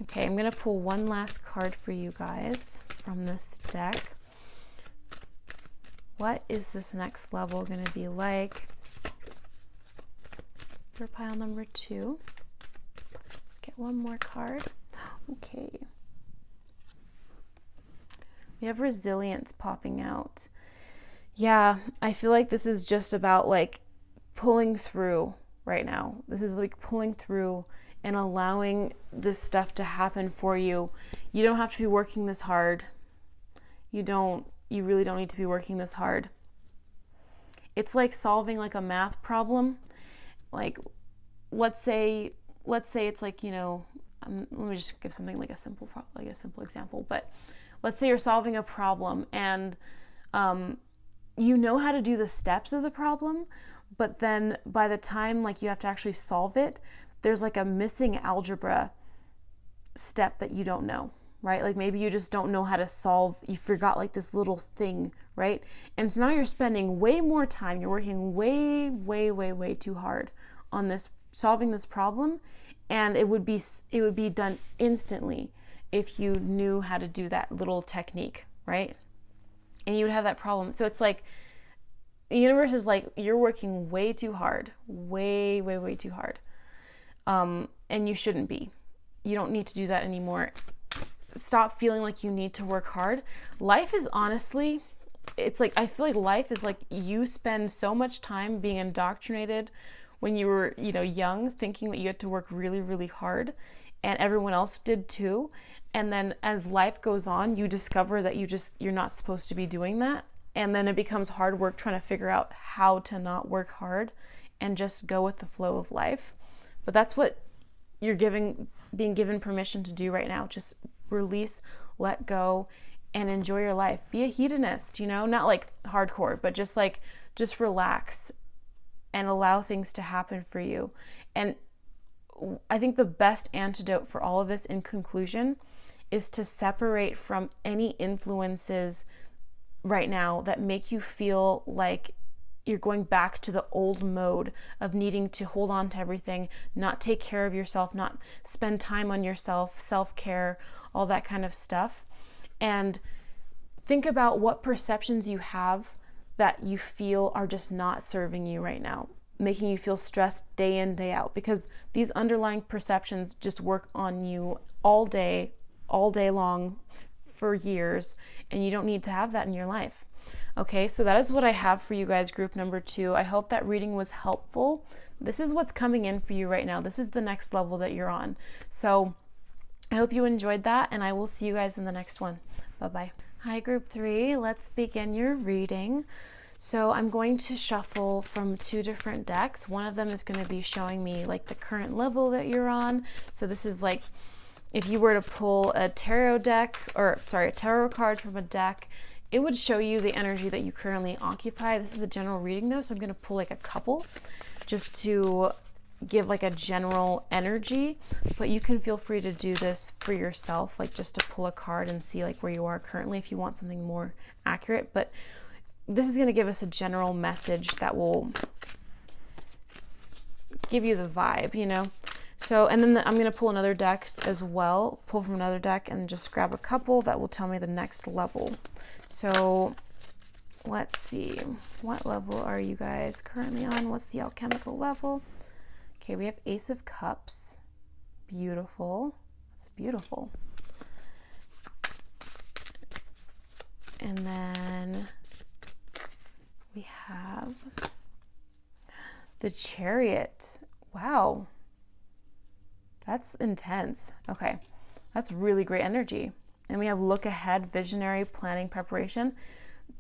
Speaker 1: Okay, I'm going to pull one last card for you guys from this deck. What is this next level going to be like for pile number 2? Get one more card. Okay. We have resilience popping out. Yeah, I feel like this is just about like pulling through right now. This is like pulling through and allowing this stuff to happen for you. You don't have to be working this hard. You really don't need to be working this hard. It's like solving like a math problem. Like, let's say it's like, you know, let me just give something like a simple example. But let's say you're solving a problem, and you know how to do the steps of the problem, but then by the time like you have to actually solve it, there's like a missing algebra step that you don't know, right? Like maybe you just don't know how to solve, you forgot like this little thing, right? And so now you're spending way more time, you're working way too hard on this, solving this problem, and it would be done instantly if you knew how to do that little technique, right? And you would have that problem. So it's like the universe is like, you're working way too hard, way too hard, and you shouldn't be. You don't need to do that anymore. Stop feeling like you need to work hard. Life is honestly, it's like, I feel like life is like, you spend so much time being indoctrinated when you were, young, thinking that you had to work really hard, and everyone else did too. And then as life goes on, you discover that you're not supposed to be doing that. And then it becomes hard work trying to figure out how to not work hard and just go with the flow of life. But that's what you're being given permission to do right now. Just release, let go, and enjoy your life. Be a hedonist, not like hardcore, but just relax and allow things to happen for you. And I think the best antidote for all of this, in conclusion, is to separate from any influences right now that make you feel like you're going back to the old mode of needing to hold on to everything, not take care of yourself, not spend time on yourself, self-care, all that kind of stuff. And think about what perceptions you have that you feel are just not serving you right now, making you feel stressed day in, day out, because these underlying perceptions just work on you all day long for years, and you don't need to have that in your life. Okay, so that is what I have for you guys, group number 2. I hope that reading was helpful. This is what's coming in for you right now. This is the next level that you're on. So I hope you enjoyed that, and I will see you guys in the next one. Bye-bye. Hi, group 3. Let's begin your reading. So I'm going to shuffle from 2 different decks. One of them is going to be showing me like the current level that you're on. So this is like if you were to pull a tarot card from a deck, it would show you the energy that you currently occupy. This is a general reading though, so I'm going to pull like a couple just to give like a general energy, but you can feel free to do this for yourself, like just to pull a card and see like where you are currently if you want something more accurate. But this is going to give us a general message that will give you the vibe, So, and then I'm going to pull another deck as well, pull from another deck and just grab a couple that will tell me the next level. So let's see, what level are you guys currently on? What's the alchemical level? Okay, we have Ace of Cups. Beautiful. That's beautiful. And then we have the Chariot. Wow. That's intense. Okay, that's really great energy. And we have look ahead, visionary, planning, preparation.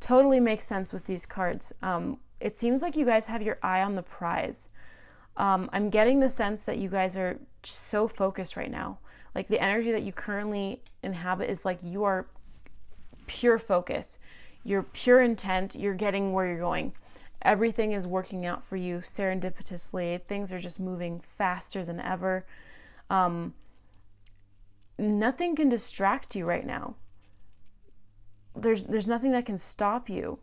Speaker 1: Totally makes sense with these cards. It seems like you guys have your eye on the prize. I'm getting the sense that you guys are so focused right now. Like the energy that you currently inhabit is like you are pure focus. You're pure intent. You're getting where you're going. Everything is working out for you serendipitously. Things are just moving faster than ever. Nothing can distract you right now. There's nothing that can stop you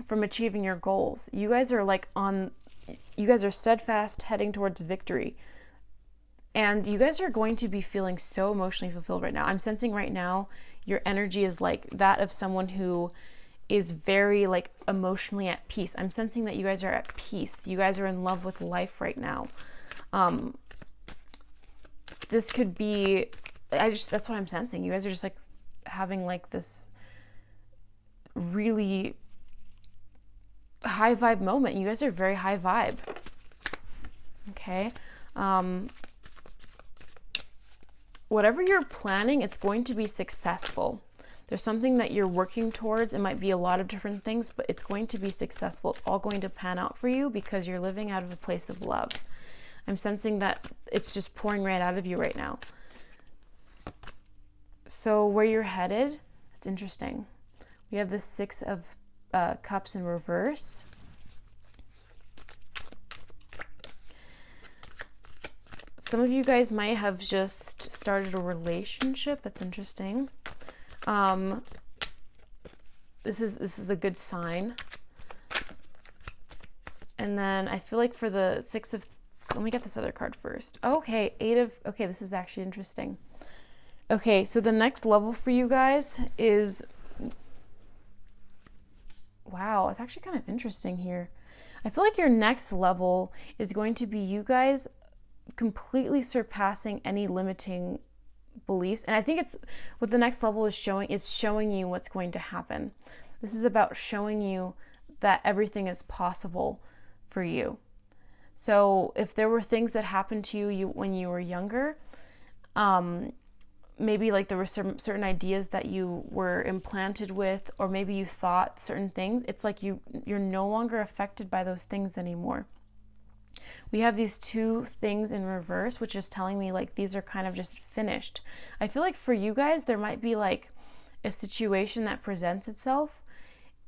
Speaker 1: from achieving your goals. You guys are steadfast heading towards victory. And you guys are going to be feeling so emotionally fulfilled right now. I'm sensing right now your energy is like that of someone who is very like emotionally at peace. I'm sensing that you guys are at peace. You guys are in love with life right now. This could be, that's what I'm sensing. You guys are just like having like this really high vibe moment. You guys are very high vibe. Okay. Whatever you're planning, it's going to be successful. There's something that you're working towards. It might be a lot of different things, but it's going to be successful. It's all going to pan out for you because you're living out of a place of love. I'm sensing that it's just pouring right out of you right now. So where you're headed, it's interesting. We have the 6 of Cups in reverse. Some of you guys might have just started a relationship. That's interesting. This is a good sign. And then I feel like for the Six of, let me get this other card first. Okay, okay, this is actually interesting. Okay, so the next level for you guys is, wow, it's actually kind of interesting here. I feel like your next level is going to be you guys completely surpassing any limiting beliefs. And I think it's what the next level is showing. It's showing you what's going to happen. This is about showing you that everything is possible for you. So if there were things that happened to you when you were younger, maybe like there were certain ideas that you were implanted with, or maybe you thought certain things, it's like you're no longer affected by those things anymore. We have these two things in reverse, which is telling me like these are kind of just finished. I feel like for you guys, there might be like a situation that presents itself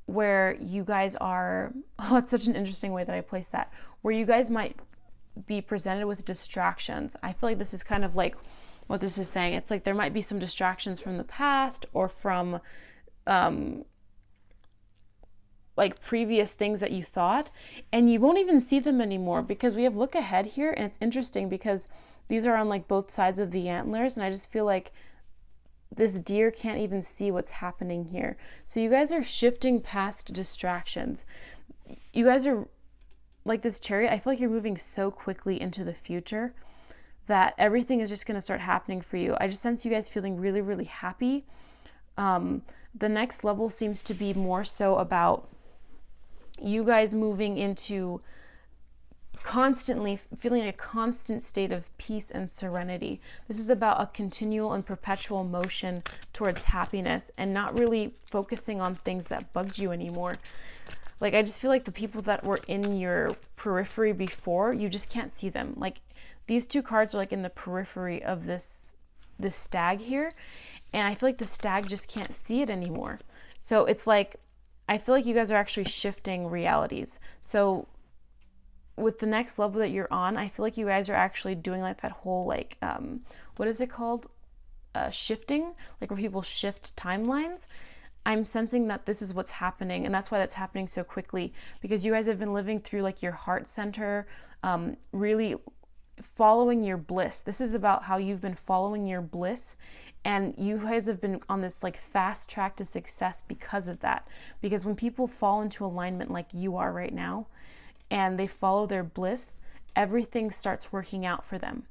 Speaker 1: where you guys are, oh, it's such an interesting way that I place that, where you guys might be presented with distractions. I feel like this is kind of like what this is saying. It's like there might be some distractions from the past or from like previous things that you thought, and you won't even see them anymore, because we have look ahead here, and it's interesting because these are on like both sides of the antlers, and I just feel like this deer can't even see what's happening here. So you guys are shifting past distractions. You guys are like this chariot. I feel like you're moving so quickly into the future that everything is just going to start happening for you. I just sense you guys feeling really, really happy. The next level seems to be more so about you guys moving into constantly feeling a constant state of peace and serenity. This is about a continual and perpetual motion towards happiness and not really focusing on things that bugged you anymore. Like, I just feel like the people that were in your periphery before, you just can't see them. Like, these two cards are like in the periphery of this stag here, and I feel like the stag just can't see it anymore. So it's like, I feel like you guys are actually shifting realities. So with the next level that you're on, I feel like you guys are actually doing like that whole like, what is it called? Shifting, like where people shift timelines. I'm sensing that this is what's happening, and that's why that's happening so quickly, because you guys have been living through like your heart center, really following your bliss. This is about how you've been following your bliss, and you guys have been on this like fast track to success because of that. Because when people fall into alignment like you are right now, and they follow their bliss, everything starts working out for them.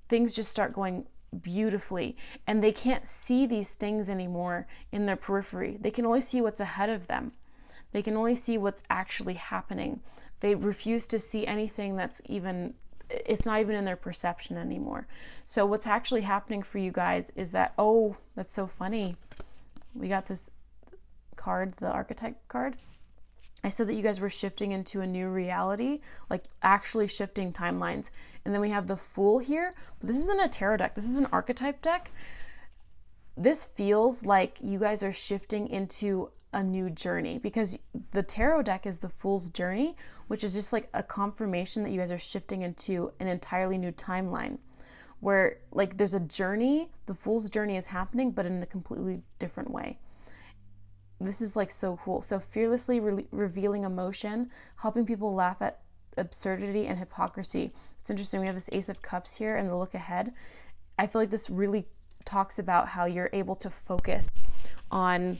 Speaker 1: Things just start going beautifully, and they can't see these things anymore in their periphery. They can only see what's ahead of them. They can only see what's actually happening. They refuse to see anything that's even, it's not even in their perception anymore. So what's actually happening for you guys is that, oh, that's so funny. We got this card, the archetype card. I said that you guys were shifting into a new reality, like actually shifting timelines. And then we have the Fool here. But this isn't a tarot deck. This is an archetype deck. This feels like you guys are shifting into a new journey, because the tarot deck is the Fool's journey, which is just like a confirmation that you guys are shifting into an entirely new timeline, where like there's a journey, the Fool's journey is happening, but in a completely different way. This is like so cool. So fearlessly revealing emotion, helping people laugh at absurdity and hypocrisy. It's interesting. We have this Ace of Cups here and the look ahead. I feel like this really talks about how you're able to focus on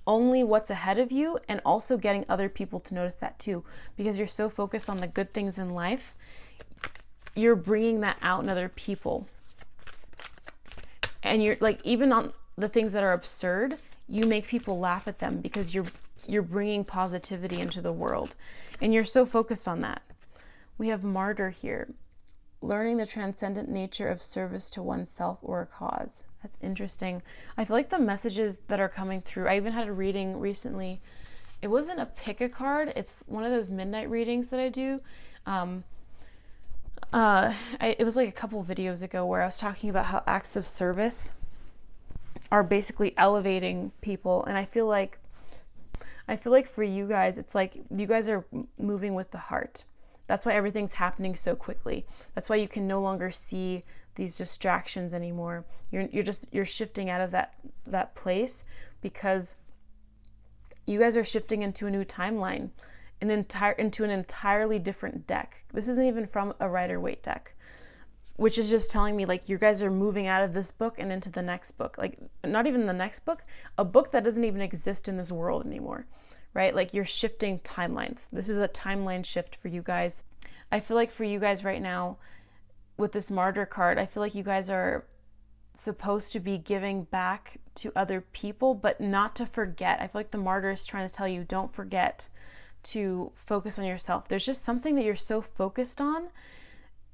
Speaker 1: only what's ahead of you, and also getting other people to notice that too, because you're so focused on the good things in life. You're bringing that out in other people. And you're like, even on the things that are absurd, you make people laugh at them because you're bringing positivity into the world, and you're so focused on that. We have Martyr here, learning the transcendent nature of service to oneself or a cause. That's interesting. I feel like the messages that are coming through, I even had a reading recently. It wasn't a pick a card. It's one of those midnight readings that I do. It was like a couple videos ago where I was talking about how acts of service are basically elevating people, and I feel like for you guys, it's like you guys are moving with the heart. That's why everything's happening so quickly. That's why you can no longer see these distractions anymore. You're shifting out of that place, because you guys are shifting into a new timeline, into an entirely different deck. This isn't even from a Rider-Waite deck, which is just telling me like you guys are moving out of this book and into the next book. Like not even the next book, a book that doesn't even exist in this world anymore, right? Like you're shifting timelines. This is a timeline shift for you guys. I feel like for you guys right now with this Martyr card, I feel like you guys are supposed to be giving back to other people, but not to forget. I feel like the Martyr is trying to tell you, don't forget to focus on yourself. There's just something that you're so focused on.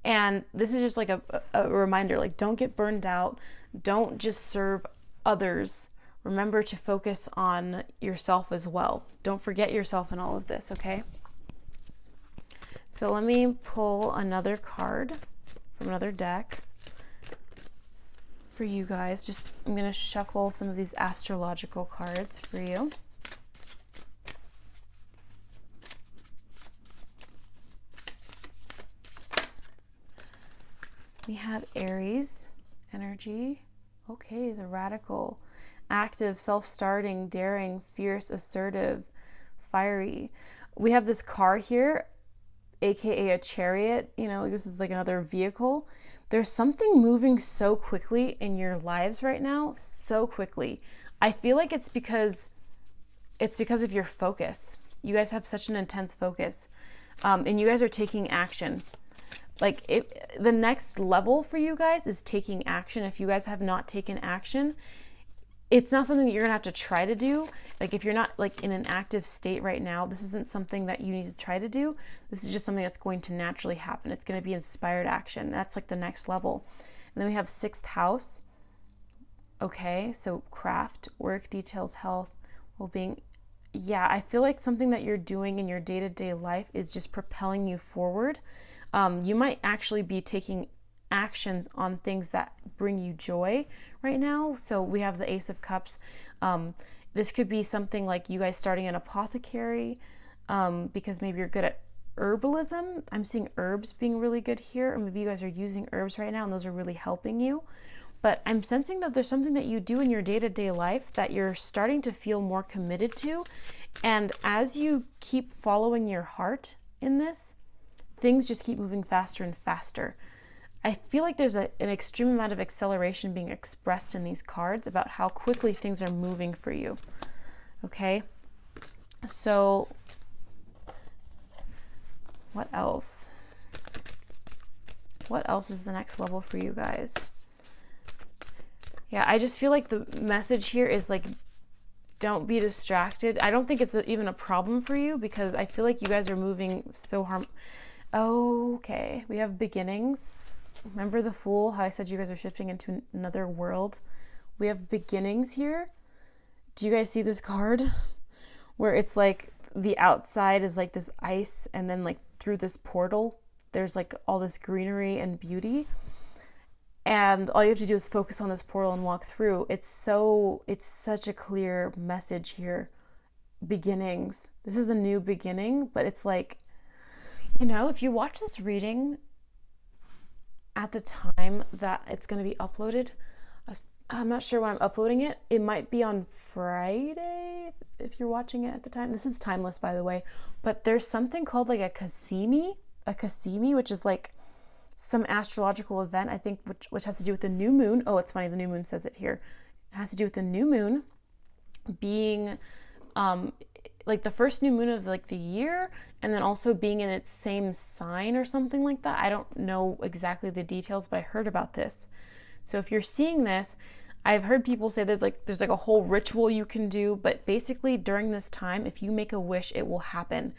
Speaker 1: And this is just like a reminder, like don't get burned out. Don't just serve others. Remember to focus on yourself as well. Don't forget yourself in all of this, okay? So let me pull another card from another deck for you guys. I'm going to shuffle some of these astrological cards for you. We have Aries energy. Okay, the radical, active, self-starting, daring, fierce, assertive, fiery. We have this car here, aka a chariot. You know, this is like another vehicle. There's something moving so quickly in your lives right now, so quickly. I feel like it's because of your focus. You guys have such an intense focus, and you guys are taking action. Like the next level for you guys is taking action. If you guys have not taken action, it's not something that you're gonna have to try to do. Like if you're not like in an active state right now, this isn't something that you need to try to do. This is just something that's going to naturally happen. It's going to be inspired action. That's like the next level. And then we have 6th house. Okay, so craft, work, details, health, well-being. Yeah, I feel like something that you're doing in your day-to-day life is just propelling you forward. You might actually be taking actions on things that bring you joy right now. So we have the Ace of Cups. This could be something like you guys starting an apothecary, because maybe you're good at herbalism. I'm seeing herbs being really good here, or maybe you guys are using herbs right now and those are really helping you. But I'm sensing that there's something that you do in your day-to-day life that you're starting to feel more committed to. And as you keep following your heart in this, things just keep moving faster and faster. I feel like there's an extreme amount of acceleration being expressed in these cards about how quickly things are moving for you. Okay? So, what else? What else is the next level for you guys? Yeah, I just feel like the message here is like, don't be distracted. I don't think it's even a problem for you, because I feel like you guys are moving so Okay, we have beginnings. Remember the Fool, how I said you guys are shifting into another world? We have beginnings here. Do you guys see this card? Where it's like the outside is like this ice, and then like through this portal, there's like all this greenery and beauty. And all you have to do is focus on this portal and walk through. It's such a clear message here. Beginnings. This is a new beginning, but it's like, you know, if you watch this reading at the time that it's going to be uploaded, I'm not sure when I'm uploading it. It might be on Friday if you're watching it at the time. This is timeless, by the way. But there's something called like a Cassimi, which is like some astrological event, I think, which has to do with the new moon. Oh, it's funny, the new moon says it here. It has to do with the new moon being like the first new moon of like the year, and then also being in its same sign or something like that. I don't know exactly the details, but I heard about this. So if you're seeing this, I've heard people say there's like a whole ritual you can do, but basically during this time, if you make a wish, it will happen.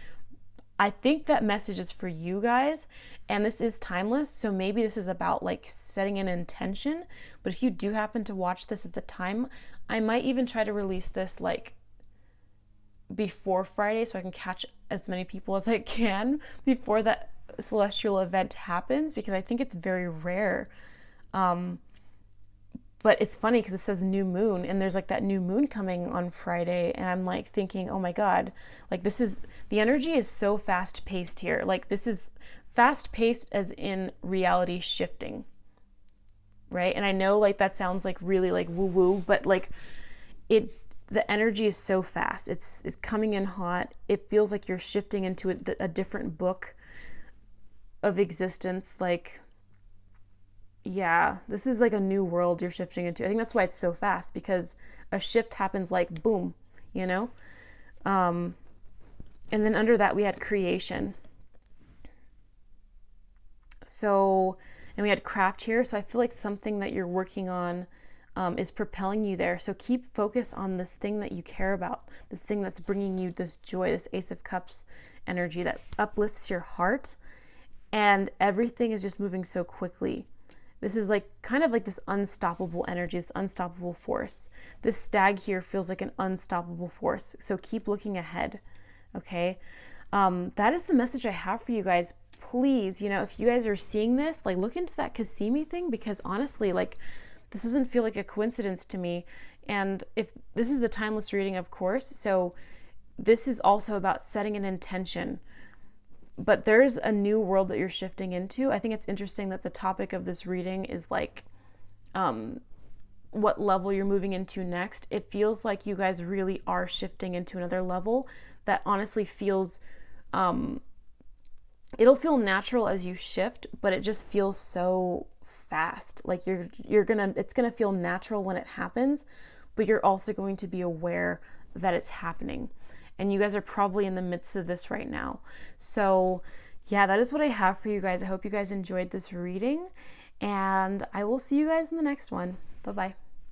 Speaker 1: I think that message is for you guys, and this is timeless, so maybe this is about like setting an intention. But if you do happen to watch this at the time, I might even try to release this like before Friday, so I can catch as many people as I can before that celestial event happens, because I think it's very rare. But it's funny because it says new moon, and there's like that new moon coming on Friday, and I'm like thinking, oh my God, like the energy is so fast paced here. Like this is fast paced as in reality shifting, right? And I know like that sounds like really like woo woo, but like the energy is so fast. It's coming in hot. It feels like you're shifting into a different book of existence. Like, yeah, this is like a new world you're shifting into. I think that's why it's so fast, because a shift happens like boom, you know? And then under that we had creation. So, and we had craft here. So I feel like something that you're working on is propelling you there. So keep focus on this thing that you care about, this thing that's bringing you this joy, this Ace of Cups energy that uplifts your heart, and everything is just moving so quickly. This is like kind of like this unstoppable energy, this unstoppable force. This stag here feels like an unstoppable force. So keep looking ahead, okay? That is the message I have for you guys. Please, you know, if you guys are seeing this, like look into that Cassimi thing, because honestly, like this doesn't feel like a coincidence to me. And if this is the timeless reading, of course, so this is also about setting an intention. But there's a new world that you're shifting into. I think it's interesting that the topic of this reading is like what level you're moving into next. It feels like you guys really are shifting into another level that honestly feels, it'll feel natural as you shift, but it just feels so fast. Like it's gonna feel natural when it happens, but you're also going to be aware that it's happening. And you guys are probably in the midst of this right now. So yeah, that is what I have for you guys. I hope you guys enjoyed this reading, and I will see you guys in the next one. Bye-bye.